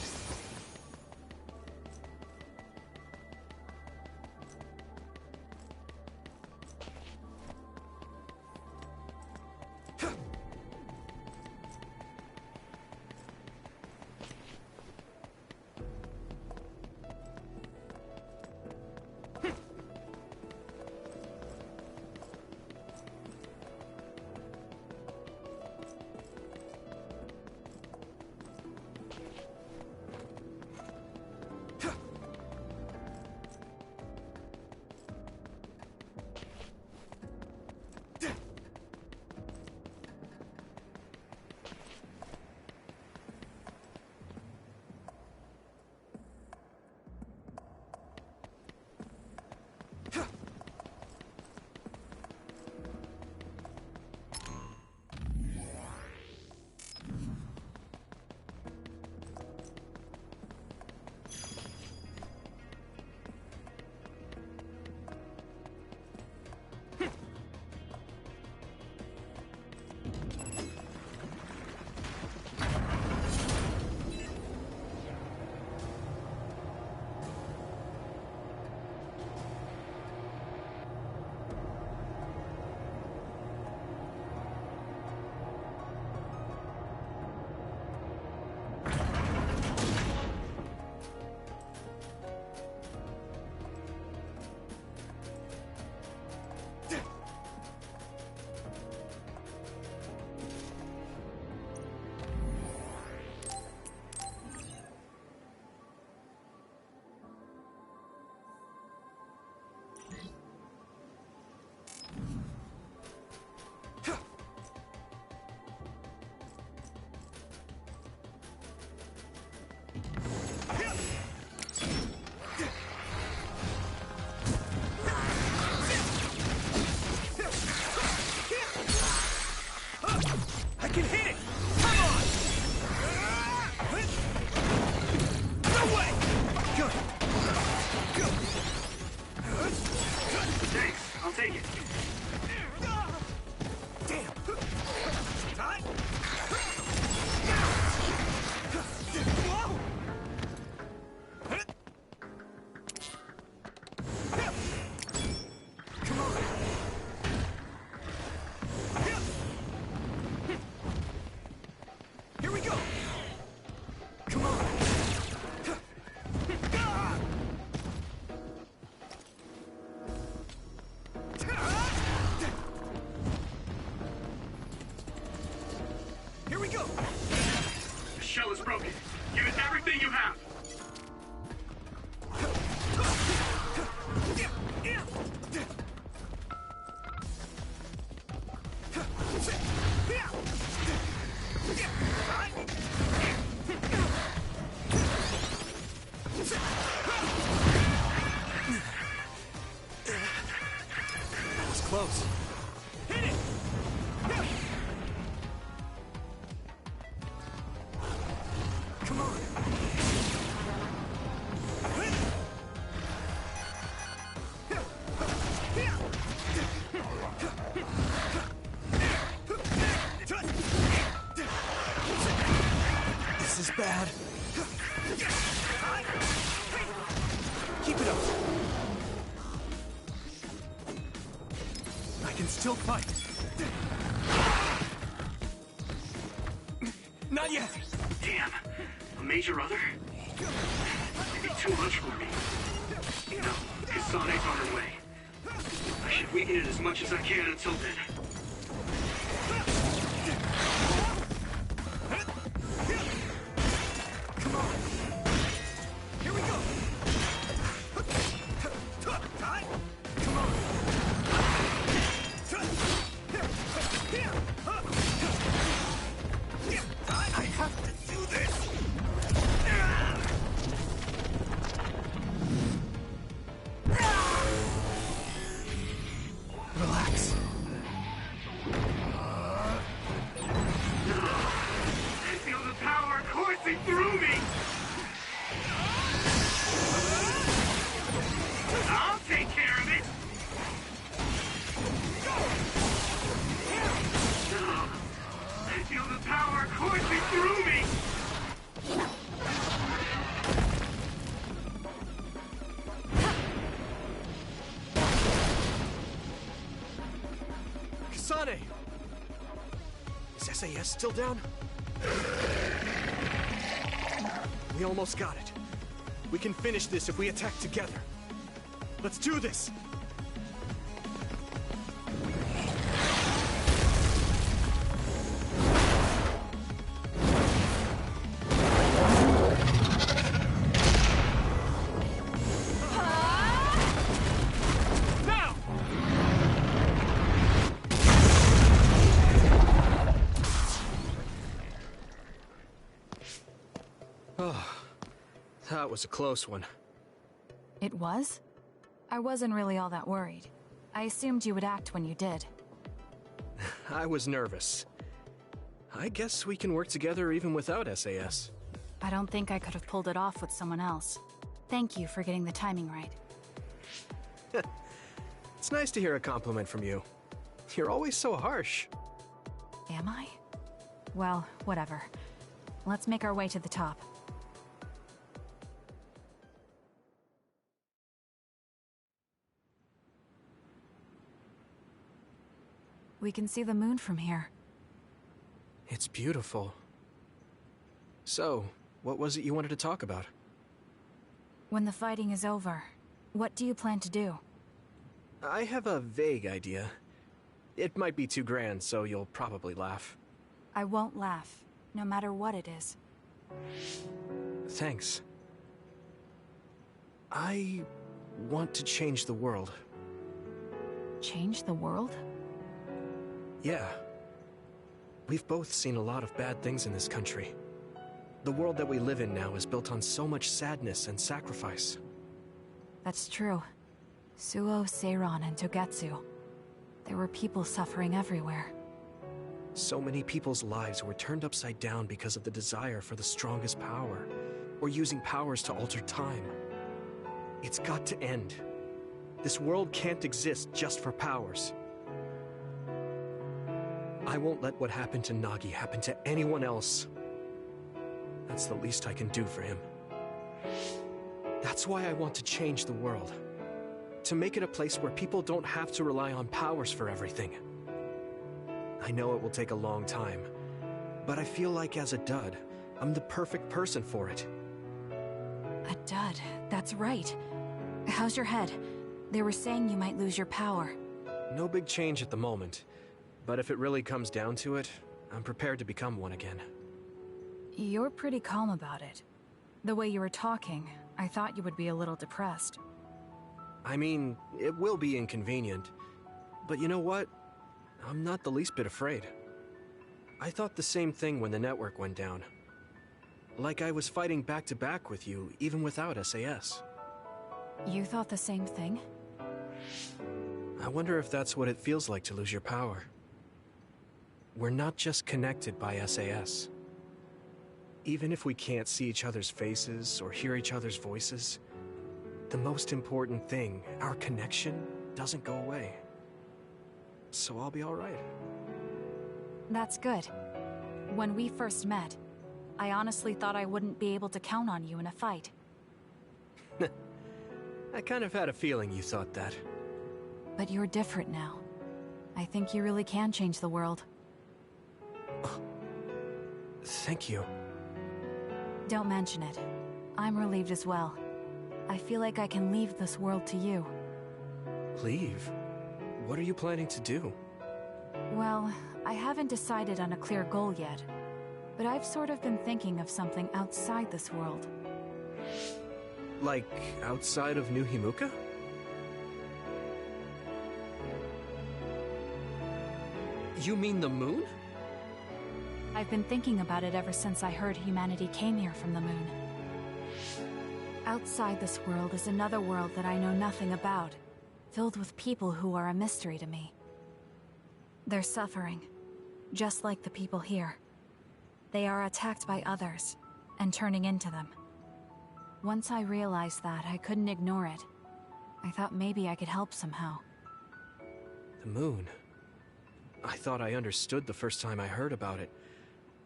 The shell is broken. Give it everything you have. That was close. Hit it! Come on. This is bad. Keep it up. I can still fight. Not yet. Damn. A major other? Maybe too much for me. No, Kasane's on her way. I should weaken it as much as I can until then. Come on. Here we go. Come on. I have to do this. Relax. I feel the power coursing through me! I'll take care of it! I feel the power coursing through me! Kasane! Is SAS still down? We almost got it. We can finish this if we attack together. Let's do this! Now! Oh, that was a close one. It was? I wasn't really all that worried. I assumed you would act when you did. I was nervous. I guess we can work together even without SAS. I don't think I could have pulled it off with someone else. Thank you for getting the timing right. It's nice to hear a compliment from you. You're always so harsh. Am I? Well, whatever. Let's make our way to the top. We can see the moon from here. It's beautiful. So, what was it you wanted to talk about? When the fighting is over, what do you plan to do? I have a vague idea. It might be too grand, so you'll probably laugh. I won't laugh, no matter what it is. Thanks. I want to change the world. Change the world? Yeah. We've both seen a lot of bad things in this country. The world that we live in now is built on so much sadness and sacrifice. That's true. Suo, Seiran, and Togetsu. There were people suffering everywhere. So many people's lives were turned upside down because of the desire for the strongest power, or using powers to alter time. It's got to end. This world can't exist just for powers. I won't let what happened to Nagi happen to anyone else. That's the least I can do for him. That's why I want to change the world. To make it a place where people don't have to rely on powers for everything. I know it will take a long time, but I feel like as a dud, I'm the perfect person for it. A dud, that's right. How's your head? They were saying you might lose your power. No big change at the moment, but if it really comes down to it, I'm prepared to become one again. You're pretty calm about it. The way you were talking, I thought you would be a little depressed. I mean, it will be inconvenient. But you know what? I'm not the least bit afraid. I thought the same thing when the network went down. Like I was fighting back-to-back with you, even without SAS. You thought the same thing? I wonder if that's what it feels like to lose your power. We're not just connected by SAS. Even if we can't see each other's faces or hear each other's voices, the most important thing, our connection, doesn't go away. So I'll be all right. That's good. When we first met, I honestly thought I wouldn't be able to count on you in a fight. I kind of had a feeling you thought that. But you're different now. I think you really can change the world. Thank you. Don't mention it. I'm relieved as well. I feel like I can leave this world to you. Leave? What are you planning to do? Well, I haven't decided on a clear goal yet, but I've sort of been thinking of something outside this world. Like, outside of New Himuka? You mean the moon? I've been thinking about it ever since I heard humanity came here from the moon. Outside this world is another world that I know nothing about, filled with people who are a mystery to me. They're suffering, just like the people here. They are attacked by others, and turning into them. Once I realized that, I couldn't ignore it. I thought maybe I could help somehow. The moon. I thought I understood the first time I heard about it,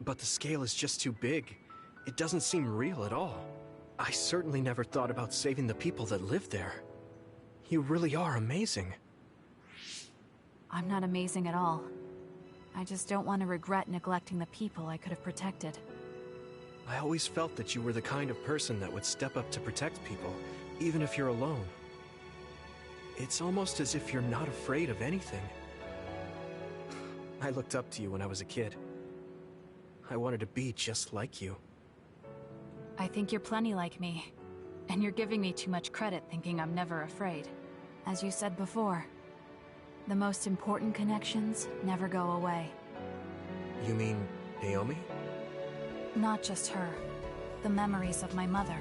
but the scale is just too big. It doesn't seem real at all. I certainly never thought about saving the people that live there. You really are amazing. I'm not amazing at all. I just don't want to regret neglecting the people I could have protected. I always felt that you were the kind of person that would step up to protect people, even if you're alone. It's almost as if you're not afraid of anything. I looked up to you when I was a kid. I wanted to be just like you. I think you're plenty like me, and you're giving me too much credit thinking I'm never afraid. As you said before, the most important connections never go away. You mean Naomi? Not just her. The memories of my mother,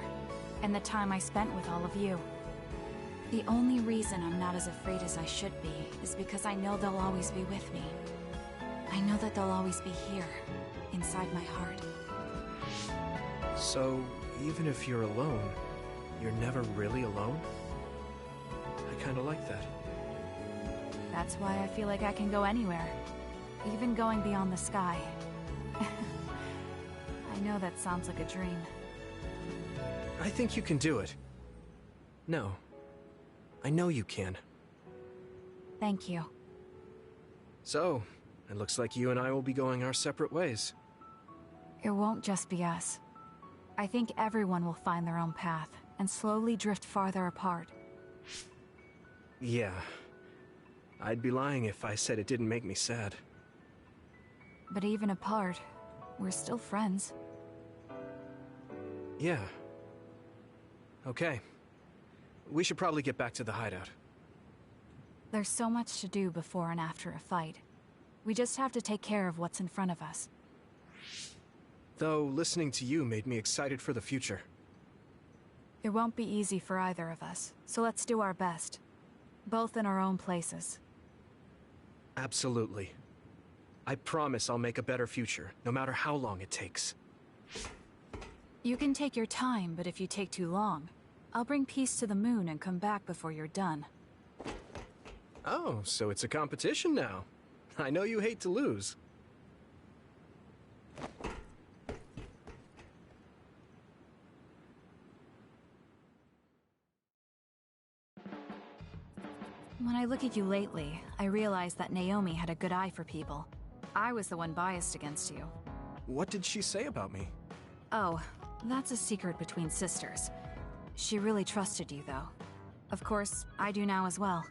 and the time I spent with all of you. The only reason I'm not as afraid as I should be is because I know they'll always be with me. I know that they'll always be here, inside my heart. So, even if you're alone, you're never really alone? I kinda like that. That's why I feel like I can go anywhere, even going beyond the sky. I know that sounds like a dream. I think you can do it. No. I know you can. Thank you. So, it looks like you and I will be going our separate ways. It won't just be us. I think everyone will find their own path, and slowly drift farther apart. Yeah. I'd be lying if I said it didn't make me sad. But even apart, we're still friends. Yeah. Okay. We should probably get back to the hideout. There's so much to do before and after a fight. We just have to take care of what's in front of us. Though, listening to you made me excited for the future. It won't be easy for either of us, so let's do our best. Both in our own places. Absolutely. I promise I'll make a better future, no matter how long it takes. You can take your time, but if you take too long, I'll bring peace to the moon and come back before you're done. Oh, so it's a competition now. I know you hate to lose. When I look at you lately, I realize that Naomi had a good eye for people. I was the one biased against you. What did she say about me? Oh, that's a secret between sisters. She really trusted you, though. Of course, I do now as well.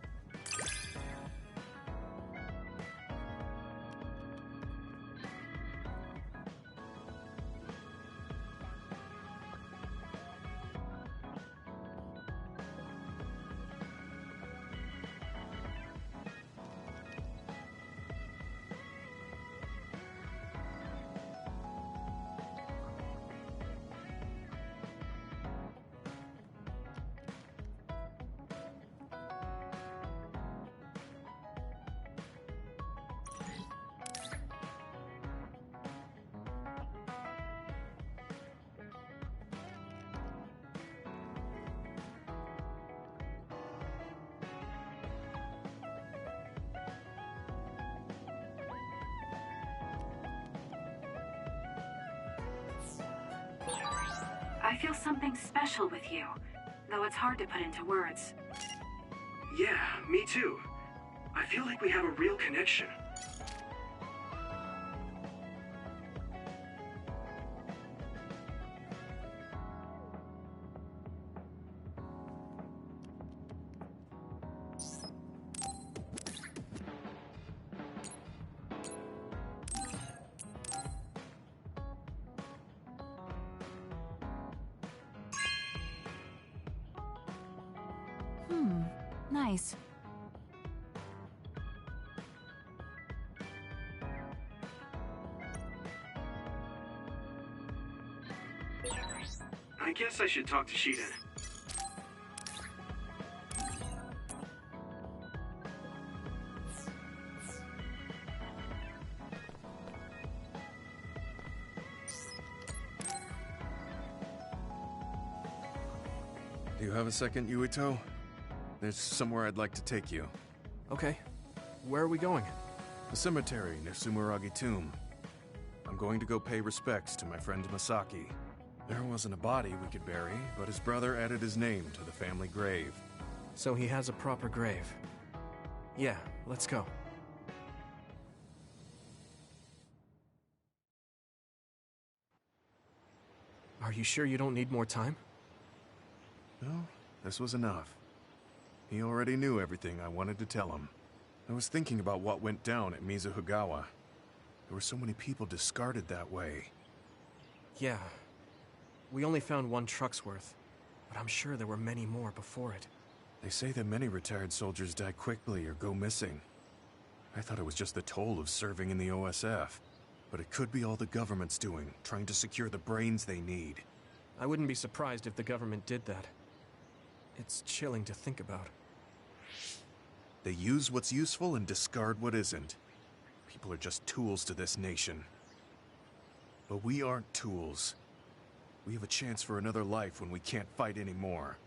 I feel something special with you, though it's hard to put into words. Yeah, me too. I feel like we have a real connection. Nice. I guess I should talk to Shiden. Do you have a second, Yuito? There's somewhere I'd like to take you. Okay. Where are we going? The cemetery near Sumeragi Tomb. I'm going to go pay respects to my friend Masaki. There wasn't a body we could bury, but his brother added his name to the family grave. So he has a proper grave. Yeah, let's go. Are you sure you don't need more time? No, this was enough. He already knew everything I wanted to tell him. I was thinking about what went down at Mizuhigawa. There were so many people discarded that way. Yeah. We only found one truck's worth, but I'm sure there were many more before it. They say that many retired soldiers die quickly or go missing. I thought it was just the toll of serving in the OSF, but it could be all the government's doing, trying to secure the brains they need. I wouldn't be surprised if the government did that. It's chilling to think about. They use what's useful and discard what isn't. People are just tools to this nation. But we aren't tools. We have a chance for another life when we can't fight anymore.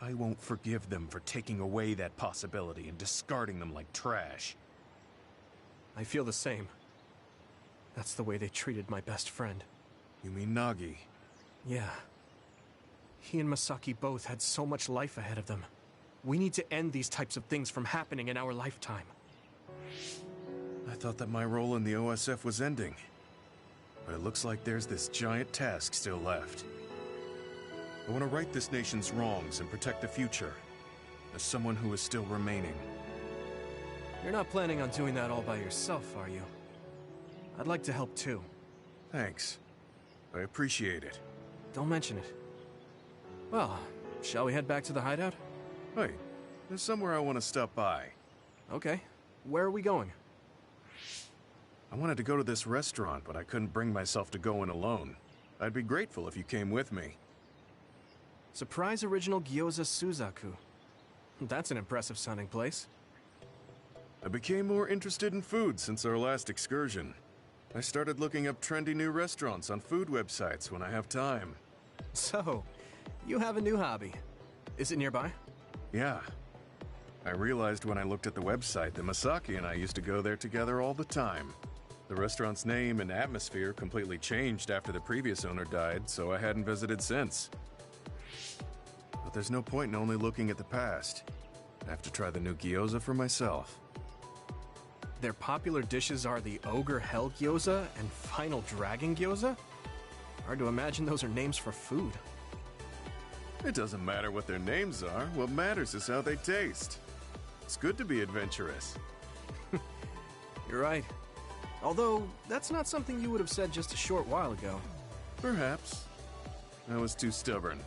I won't forgive them for taking away that possibility and discarding them like trash. I feel the same. That's the way they treated my best friend. You mean Nagi? Yeah. He and Masaki both had so much life ahead of them. We need to end these types of things from happening in our lifetime. I thought that my role in the OSF was ending. But it looks like there's this giant task still left. I want to right this nation's wrongs and protect the future, as someone who is still remaining. You're not planning on doing that all by yourself, are you? I'd like to help too. Thanks. I appreciate it. Don't mention it. Well, shall we head back to the hideout? Wait, there's somewhere I want to stop by. Okay. Where are we going? I wanted to go to this restaurant, but I couldn't bring myself to go in alone. I'd be grateful if you came with me. Surprise Original Gyoza Suzaku. That's an impressive sounding place. I became more interested in food since our last excursion. I started looking up trendy new restaurants on food websites when I have time. So, you have a new hobby. Is it nearby? Yeah. I realized when I looked at the website that Masaki and I used to go there together all the time. The restaurant's name and atmosphere completely changed after the previous owner died, so I hadn't visited since. But there's no point in only looking at the past. I have to try the new gyoza for myself. Their popular dishes are the Ogre Hell Gyoza and Final Dragon Gyoza? Hard to imagine those are names for food. It doesn't matter what their names are. What matters is how they taste. It's good to be adventurous. You're right. Although, that's not something you would have said just a short while ago. Perhaps. I was too stubborn.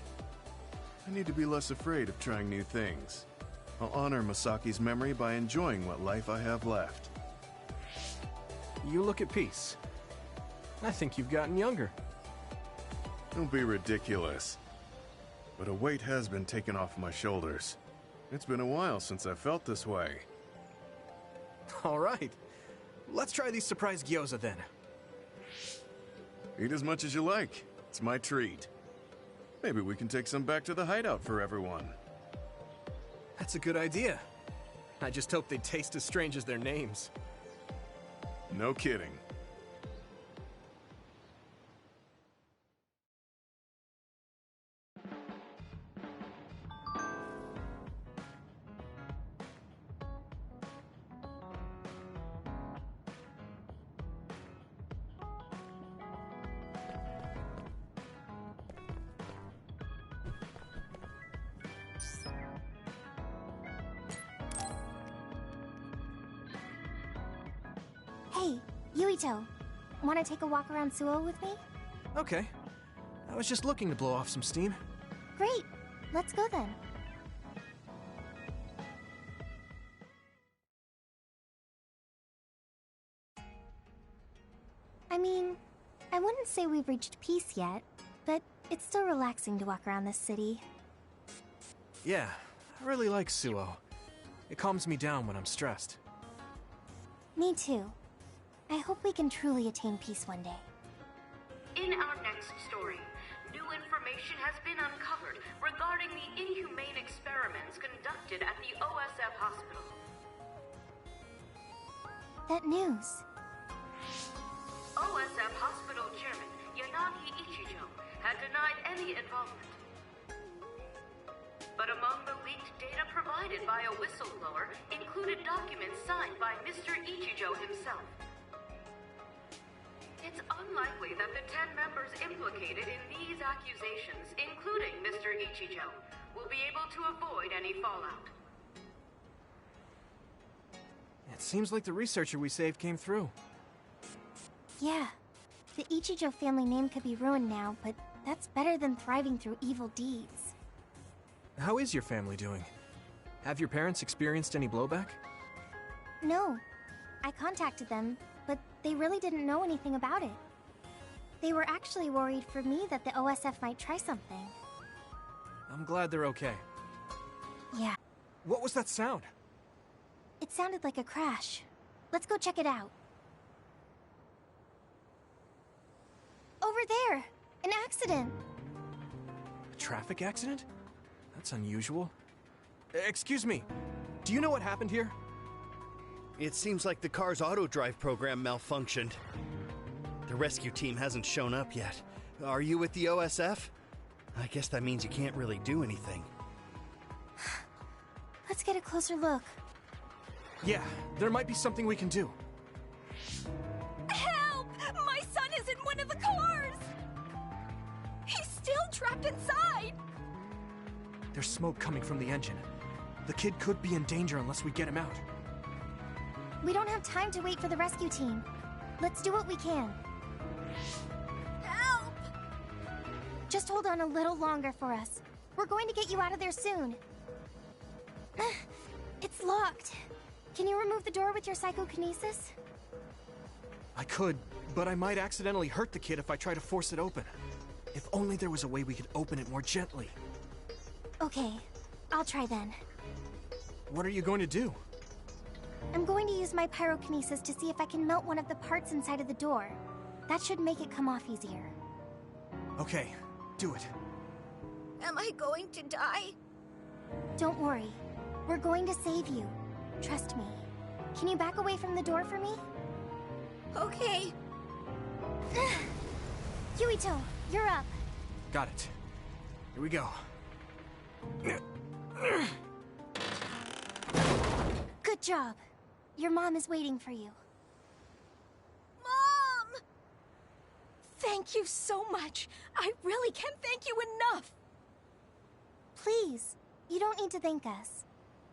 I need to be less afraid of trying new things. I'll honor Masaki's memory by enjoying what life I have left. You look at peace. I think you've gotten younger. Don't be ridiculous. But a weight has been taken off my shoulders. It's been a while since I felt this way. All right. Let's try these surprise gyoza then. Eat as much as you like. It's my treat. Maybe we can take some back to the hideout for everyone. That's a good idea. I just hope they taste as strange as their names. No kidding. Yuito, want to take a walk around Suo with me? Okay. I was just looking to blow off some steam. Great. Let's go then. I mean, I wouldn't say we've reached peace yet, but it's still relaxing to walk around this city. Yeah, I really like Suo. It calms me down when I'm stressed. Me too. I hope we can truly attain peace one day. In our next story, new information has been uncovered regarding the inhumane experiments conducted at the OSF hospital. That news. OSF hospital chairman Yanagi Ichijo had denied any involvement. But among the leaked data provided by a whistleblower included documents signed by Mr. Ichijo himself. It's unlikely that the 10 members implicated in these accusations, including Mr. Ichijo, will be able to avoid any fallout. It seems like the researcher we saved came through. Yeah. The Ichijo family name could be ruined now, but that's better than thriving through evil deeds. How is your family doing? Have your parents experienced any blowback? No. I contacted them, but they really didn't know anything about it. They were actually worried for me that the OSF might try something. I'm glad they're okay. Yeah. What was that sound? It sounded like a crash. Let's go check it out. Over there! An accident! A traffic accident? That's unusual. Excuse me. Do you know what happened here? It seems like the car's auto-drive program malfunctioned. The rescue team hasn't shown up yet. Are you with the OSF? I guess that means you can't really do anything. Let's get a closer look. Yeah, there might be something we can do. Help! My son is in one of the cars! He's still trapped inside! There's smoke coming from the engine. The kid could be in danger unless we get him out. We don't have time to wait for the rescue team. Let's do what we can. Help! Just hold on a little longer for us. We're going to get you out of there soon. It's locked. Can you remove the door with your psychokinesis? I could, but I might accidentally hurt the kid if I try to force it open. If only there was a way we could open it more gently. Okay, I'll try then. What are you going to do? I'm going to use my pyrokinesis to see if I can melt one of the parts inside of the door. That should make it come off easier. Okay, do it. Am I going to die? Don't worry. We're going to save you. Trust me. Can you back away from the door for me? Okay. Yuito, you're up. Got it. Here we go. Good job. Your mom is waiting for you. Mom! Thank you so much. I really can't thank you enough. Please, you don't need to thank us.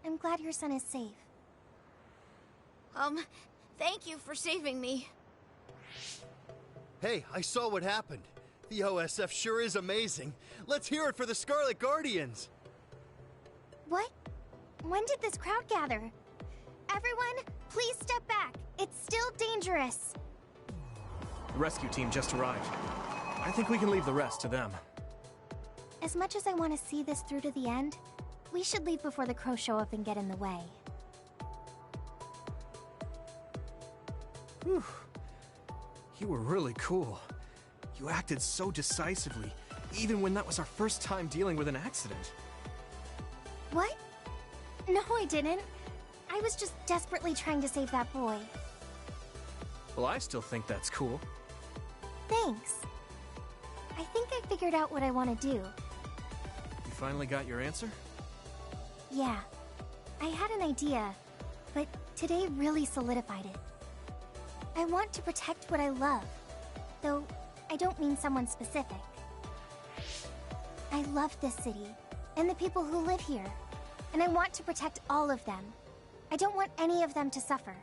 I'm glad your son is safe. Thank you for saving me. Hey, I saw what happened. The OSF sure is amazing. Let's hear it for the Scarlet Guardians. What? When did this crowd gather? Everyone, please step back. It's still dangerous. The rescue team just arrived. I think we can leave the rest to them. As much as I want to see this through to the end, we should leave before the crows show up and get in the way. Whew. You were really cool. You acted so decisively, even when that was our first time dealing with an accident. What? No, I didn't. I was just desperately trying to save that boy. Well, I still think that's cool. Thanks. I think I figured out what I want to do. You finally got your answer? Yeah. I had an idea, but today really solidified it. I want to protect what I love, though I don't mean someone specific. I love this city, and the people who live here, and I want to protect all of them. I don't want any of them to suffer.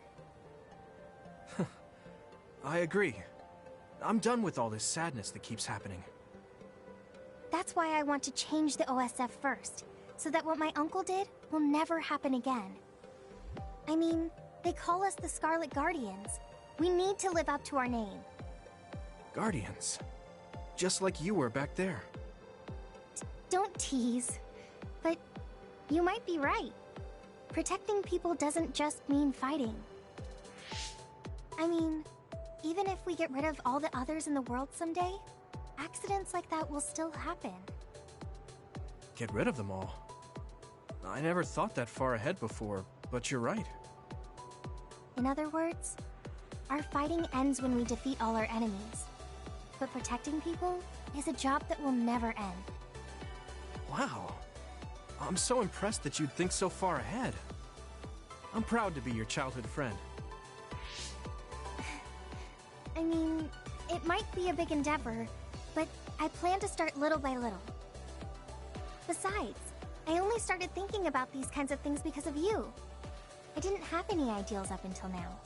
I agree. I'm done with all this sadness that keeps happening. That's why I want to change the OSF first, so that what my uncle did will never happen again. I mean, they call us the Scarlet Guardians. We need to live up to our name. Guardians? Just like you were back there. Don't tease. But you might be right. Protecting people doesn't just mean fighting. I mean, even if we get rid of all the others in the world someday, accidents like that will still happen. Get rid of them all? I never thought that far ahead before, but you're right. In other words, our fighting ends when we defeat all our enemies. But protecting people is a job that will never end. Wow. I'm so impressed that you'd think so far ahead. I'm proud to be your childhood friend. I mean, it might be a big endeavor, but I plan to start little by little. Besides, I only started thinking about these kinds of things because of you. I didn't have any ideals up until now.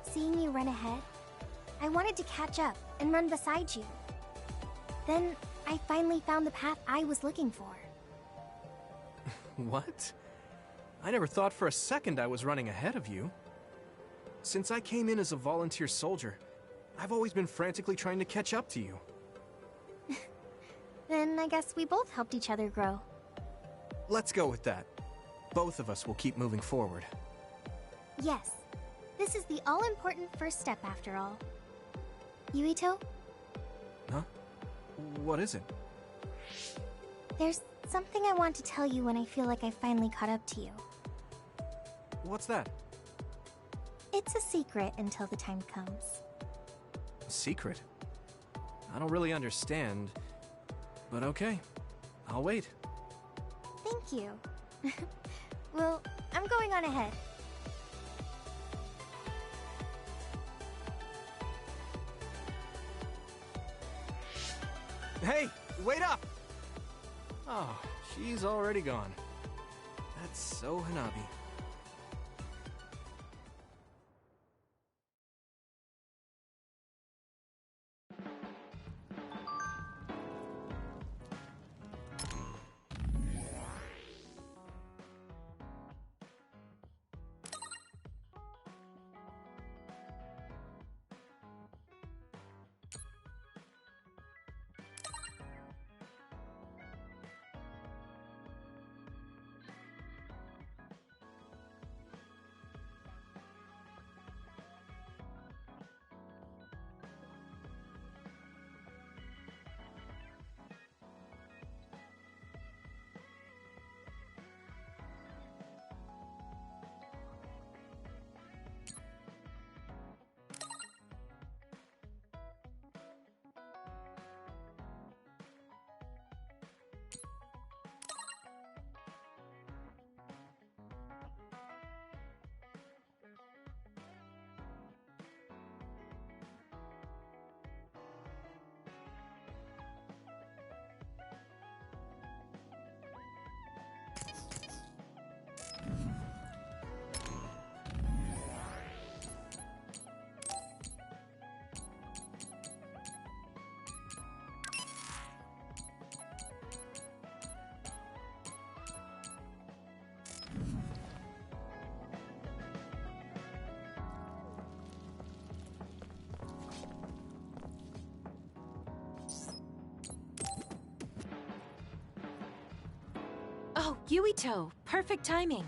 Seeing you run ahead, I wanted to catch up and run beside you. Then, I finally found the path I was looking for. What? I never thought for a second I was running ahead of you. Since I came in as a volunteer soldier, I've always been frantically trying to catch up to you. Then I guess we both helped each other grow. Let's go with that. Both of us will keep moving forward. Yes. This is the all-important first step after all. Yuito? Huh? What is it? There's something I want to tell you when I feel like I finally caught up to you. What's that? It's a secret until the time comes. Secret? I don't really understand, but okay. I'll wait. Thank you. Well, I'm going on ahead. Hey, wait up! Oh, she's already gone. That's so Hanabi. Oh, Yuito, perfect timing.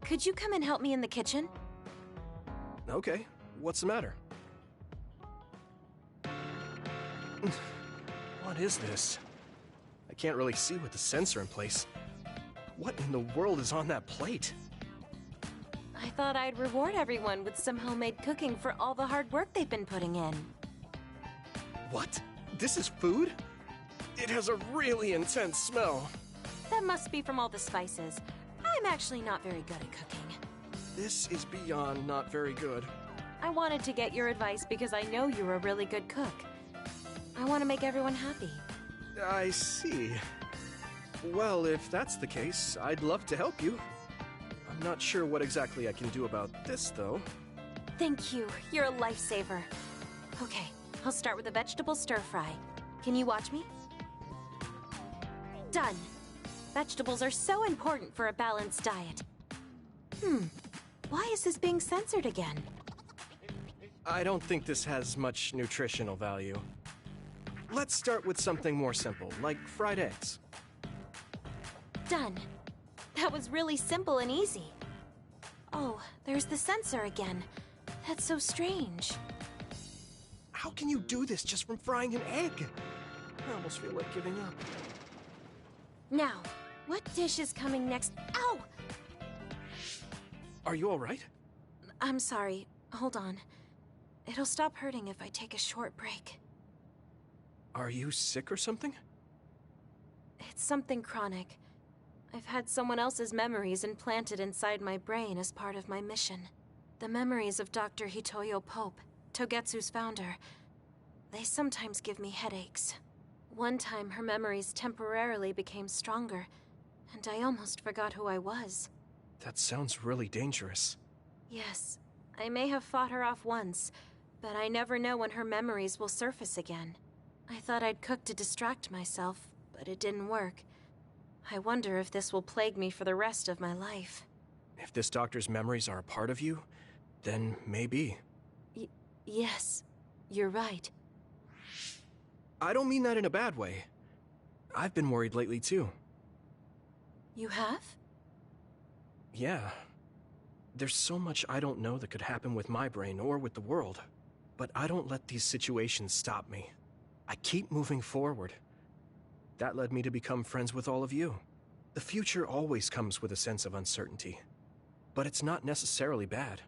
Could you come and help me in the kitchen? Okay, what's the matter? What is this? I can't really see with the sensor in place. What in the world is on that plate? I thought I'd reward everyone with some homemade cooking for all the hard work they've been putting in. What? This is food? It has a really intense smell. That must be from all the spices. I'm actually not very good at cooking. This is beyond not very good. I wanted to get your advice because I know you're a really good cook. I want to make everyone happy. I see. Well, if that's the case, I'd love to help you. I'm not sure what exactly I can do about this, though. Thank you. You're a lifesaver. Okay, I'll start with a vegetable stir-fry. Can you watch me? Done. Vegetables are so important for a balanced diet. Why is this being censored again? I don't think this has much nutritional value. Let's start with something more simple, like fried eggs. Done. That was really simple and easy. Oh, there's the censor again. That's so strange. How can you do this just from frying an egg? I almost feel like giving up. Now, what dish is coming next? Ow! Are you all right? I'm sorry. Hold on. It'll stop hurting if I take a short break. Are you sick or something? It's something chronic. I've had someone else's memories implanted inside my brain as part of my mission. The memories of Dr. Hitoyo Pope, Togetsu's founder. They sometimes give me headaches. One time her memories temporarily became stronger, and I almost forgot who I was. That sounds really dangerous. Yes, I may have fought her off once, but I never know when her memories will surface again. I thought I'd cook to distract myself, but it didn't work. I wonder if this will plague me for the rest of my life. If this doctor's memories are a part of you, then maybe. Yes, you're right. I don't mean that in a bad way. I've been worried lately, too. You have? Yeah. There's so much I don't know that could happen with my brain or with the world. But I don't let these situations stop me. I keep moving forward. That led me to become friends with all of you. The future always comes with a sense of uncertainty. But it's not necessarily bad.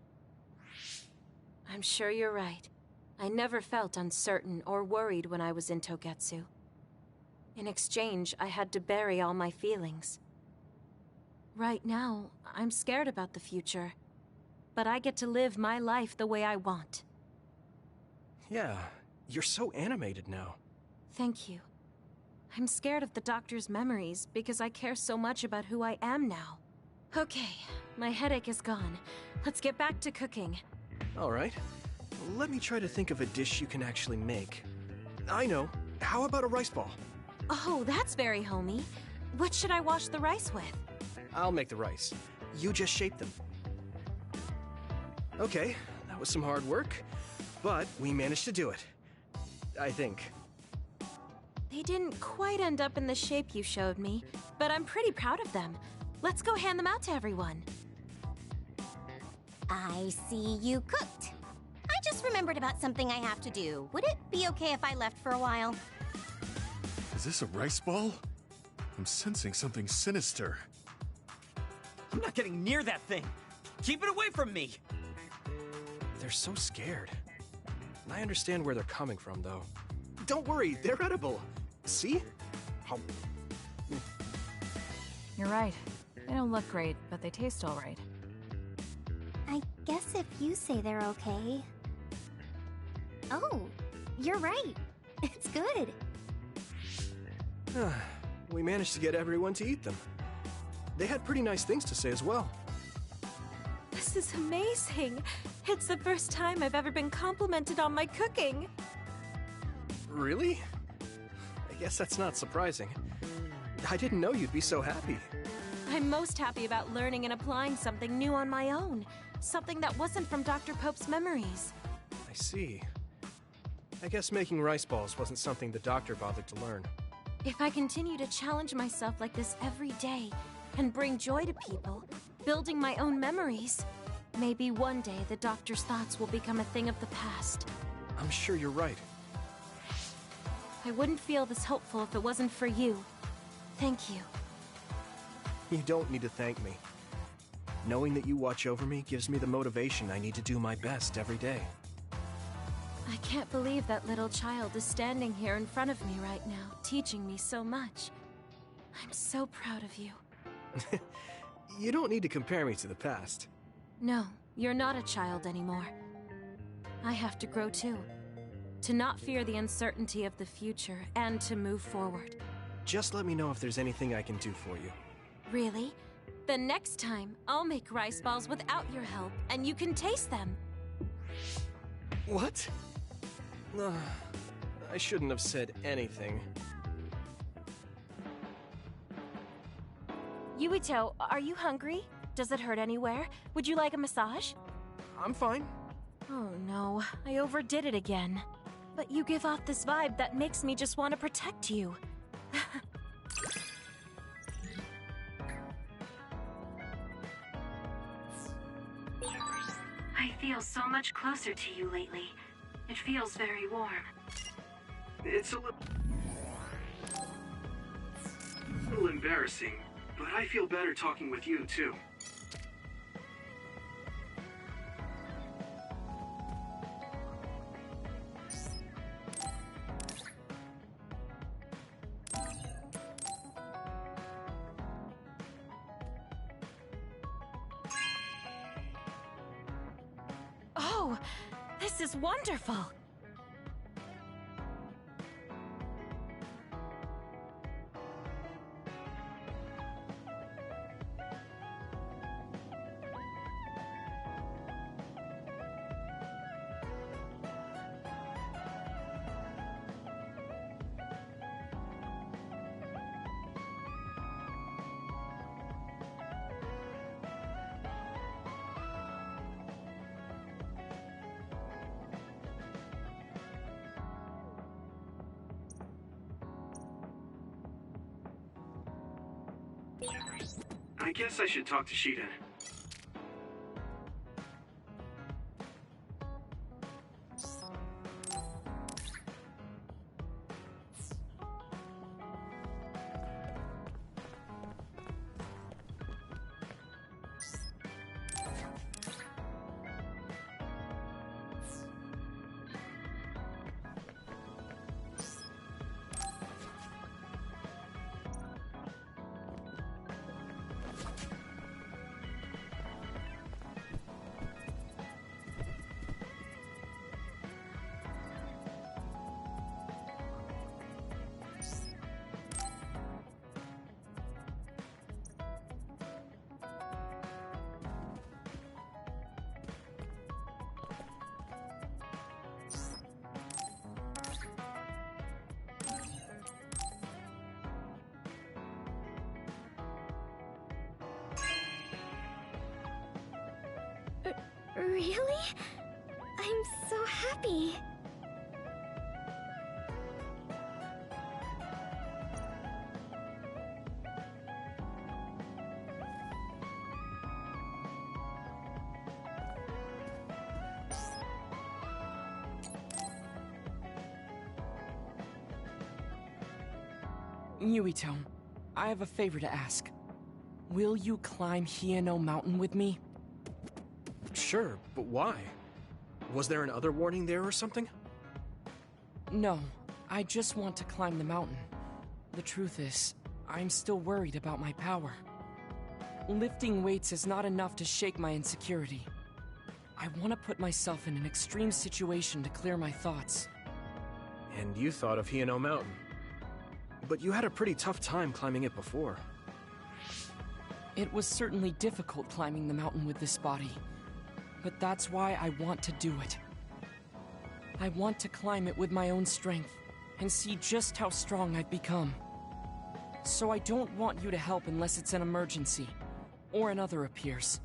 I'm sure you're right. I never felt uncertain or worried when I was in Togetsu. In exchange, I had to bury all my feelings. Right now, I'm scared about the future. But I get to live my life the way I want. Yeah, you're so animated now. Thank you. I'm scared of the doctor's memories because I care so much about who I am now. Okay, my headache is gone. Let's get back to cooking. All right. Let me try to think of a dish you can actually make. I know. How about a rice ball? Oh, that's very homey. What should I wash the rice with? I'll make the rice. You just shape them. Okay, that was some hard work, but we managed to do it. I think. They didn't quite end up in the shape you showed me, but I'm pretty proud of them. Let's go hand them out to everyone. I see you cooked. I just remembered about something I have to do. Would it be okay if I left for a while? Is this a rice ball? I'm sensing something sinister. I'm not getting near that thing. Keep it away from me. They're so scared. I understand where they're coming from, though. Don't worry, they're edible. See? How... You're right. They don't look great, but they taste all right. I guess if you say they're okay... Oh, you're right. It's good. We managed to get everyone to eat them. They had pretty nice things to say as well. This is amazing. It's the first time I've ever been complimented on my cooking. Really? I guess that's not surprising. I didn't know you'd be so happy. I'm most happy about learning and applying something new on my own. Something that wasn't from Dr. Pope's memories. I see. I guess making rice balls wasn't something the doctor bothered to learn. If I continue to challenge myself like this every day and bring joy to people, building my own memories, maybe one day the doctor's thoughts will become a thing of the past. I'm sure you're right. I wouldn't feel this hopeful if it wasn't for you. Thank you. You don't need to thank me. Knowing that you watch over me gives me the motivation I need to do my best every day. I can't believe that little child is standing here in front of me right now, teaching me so much. I'm so proud of you. You don't need to compare me to the past. No, you're not a child anymore. I have to grow too. To not fear the uncertainty of the future, and to move forward. Just let me know if there's anything I can do for you. Really? Then next time, I'll make rice balls without your help, and you can taste them. What? I shouldn't have said anything. Yuito, are you hungry? Does it hurt anywhere? Would you like a massage? I'm fine. Oh no, I overdid it again. But you give off this vibe that makes me just want to protect you. I feel so much closer to you lately. It feels very warm. It's a little embarrassing, but I feel better talking with you, too. Oh, this is wonderful! I guess I should talk to Shiden. Really? I'm so happy. Yuito, I have a favor to ask. Will you climb Hieno Mountain with me? Sure, but why? Was there an other warning there or something? No, I just want to climb the mountain. The truth is, I'm still worried about my power. Lifting weights is not enough to shake my insecurity. I want to put myself in an extreme situation to clear my thoughts. And you thought of Hieno Mountain. But you had a pretty tough time climbing it before. It was certainly difficult climbing the mountain with this body. But that's why I want to do it. I want to climb it with my own strength, and see just how strong I've become. So I don't want you to help unless it's an emergency, or another appears.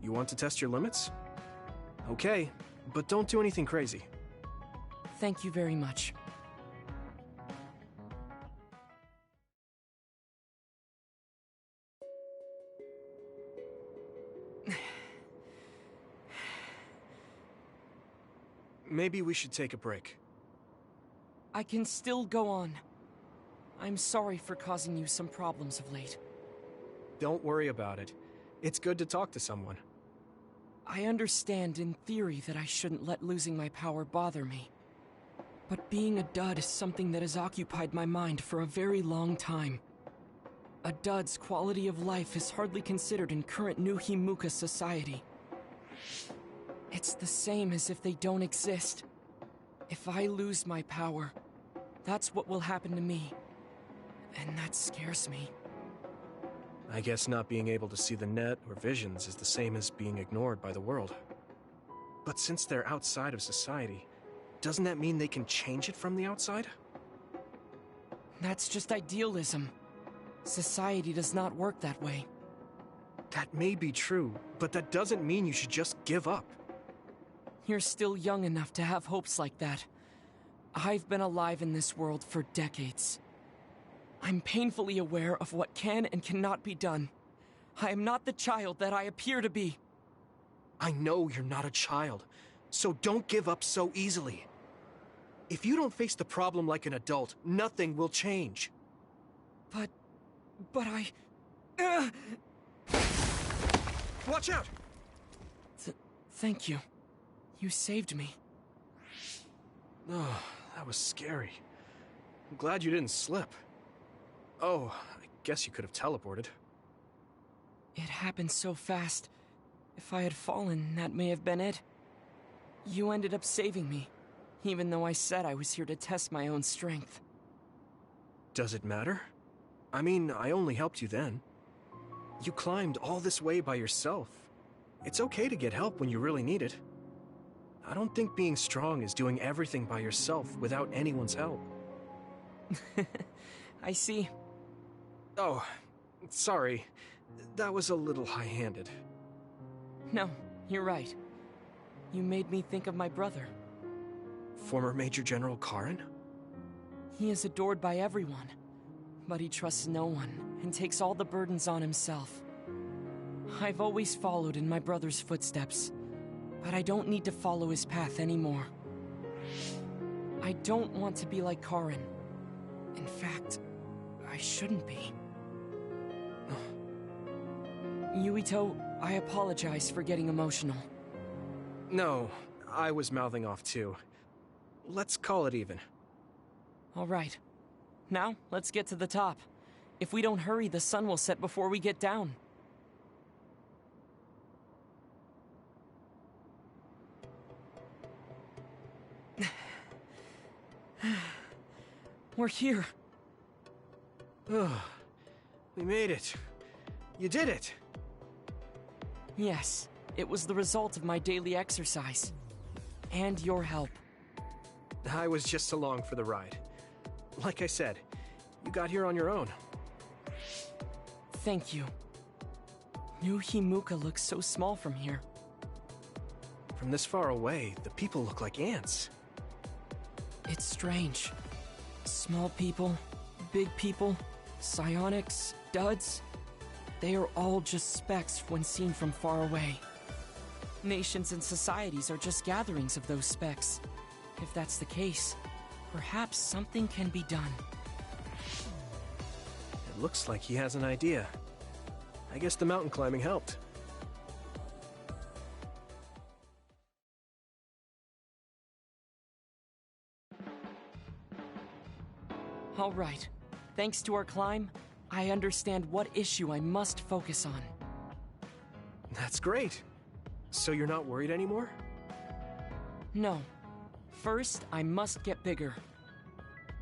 You want to test your limits? Okay, but don't do anything crazy. Thank you very much. Maybe we should take a break. I can still go on. I'm sorry for causing you some problems of late. Don't worry about it. It's good to talk to someone. I understand in theory that I shouldn't let losing my power bother me. But being a dud is something that has occupied my mind for a very long time. A dud's quality of life is hardly considered in current New Himuka society. It's the same as if they don't exist. If I lose my power, that's what will happen to me. And that scares me. I guess not being able to see the net or visions is the same as being ignored by the world. But since they're outside of society, doesn't that mean they can change it from the outside? That's just idealism. Society does not work that way. That may be true, but that doesn't mean you should just give up. You're still young enough to have hopes like that. I've been alive in this world for decades. I'm painfully aware of what can and cannot be done. I am not the child that I appear to be. I know you're not a child, so don't give up so easily. If you don't face the problem like an adult, nothing will change. But I... Watch out! Thank you. You saved me. Oh, that was scary. I'm glad you didn't slip. Oh, I guess you could have teleported. It happened so fast. If I had fallen, that may have been it. You ended up saving me, even though I said I was here to test my own strength. Does it matter? I mean, I only helped you then. You climbed all this way by yourself. It's okay to get help when you really need it. I don't think being strong is doing everything by yourself without anyone's help. I see. Oh, sorry. That was a little high-handed. No, you're right. You made me think of my brother. Former Major General Karen? He is adored by everyone, but he trusts no one and takes all the burdens on himself. I've always followed in my brother's footsteps, but I don't need to follow his path anymore. I don't want to be like Karen. In fact, I shouldn't be. Yuito, I apologize for getting emotional. No, I was mouthing off too. Let's call it even. All right. Now, let's get to the top. If we don't hurry, the sun will set before we get down. We're here. We made it. You did it. Yes, it was the result of my daily exercise. And your help. I was just along for the ride. Like I said, you got here on your own. Thank you. New Himuka looks so small from here. From this far away, the people look like ants. It's strange. Small people, big people, psionics, duds. They are all just specks when seen from far away. Nations and societies are just gatherings of those specks. If that's the case, perhaps something can be done. It looks like he has an idea. I guess the mountain climbing helped. All right. Thanks to our climb, I understand what issue I must focus on. That's great. So you're not worried anymore? No. First, I must get bigger.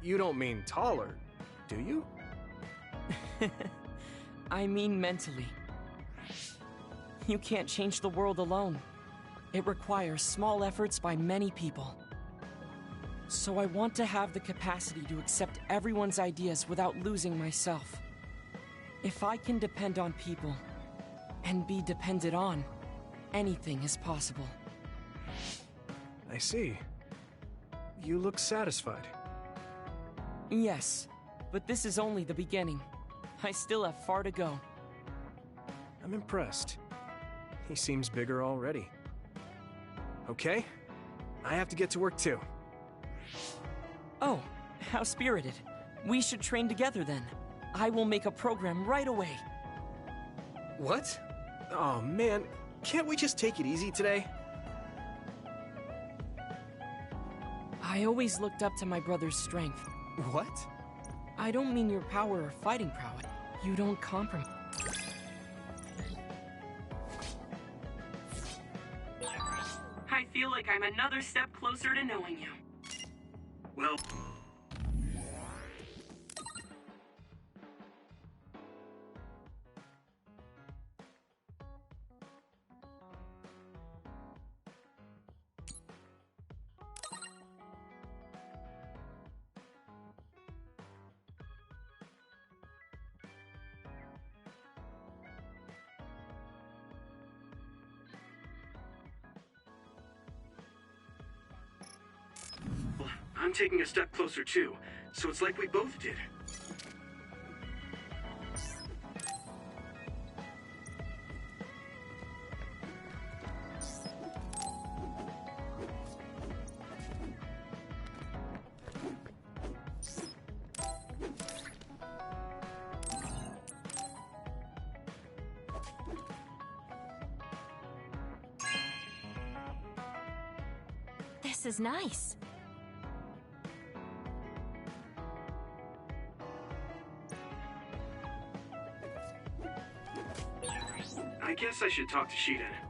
You don't mean taller, do you? I mean mentally. You can't change the world alone. It requires small efforts by many people. So I want to have the capacity to accept everyone's ideas without losing myself. If I can depend on people, and be depended on, anything is possible. I see. You look satisfied. Yes, but this is only the beginning. I still have far to go. I'm impressed. He seems bigger already. Okay, I have to get to work too. Oh, how spirited. We should train together then. I will make a program right away. What? Oh man, can't we just take it easy today? I always looked up to my brother's strength. What? I don't mean your power or fighting prowess. You don't compromise. I feel like I'm another step closer to knowing you. Well... taking a step closer too, so it's like we both did. This is nice. I guess I should talk to Shiden.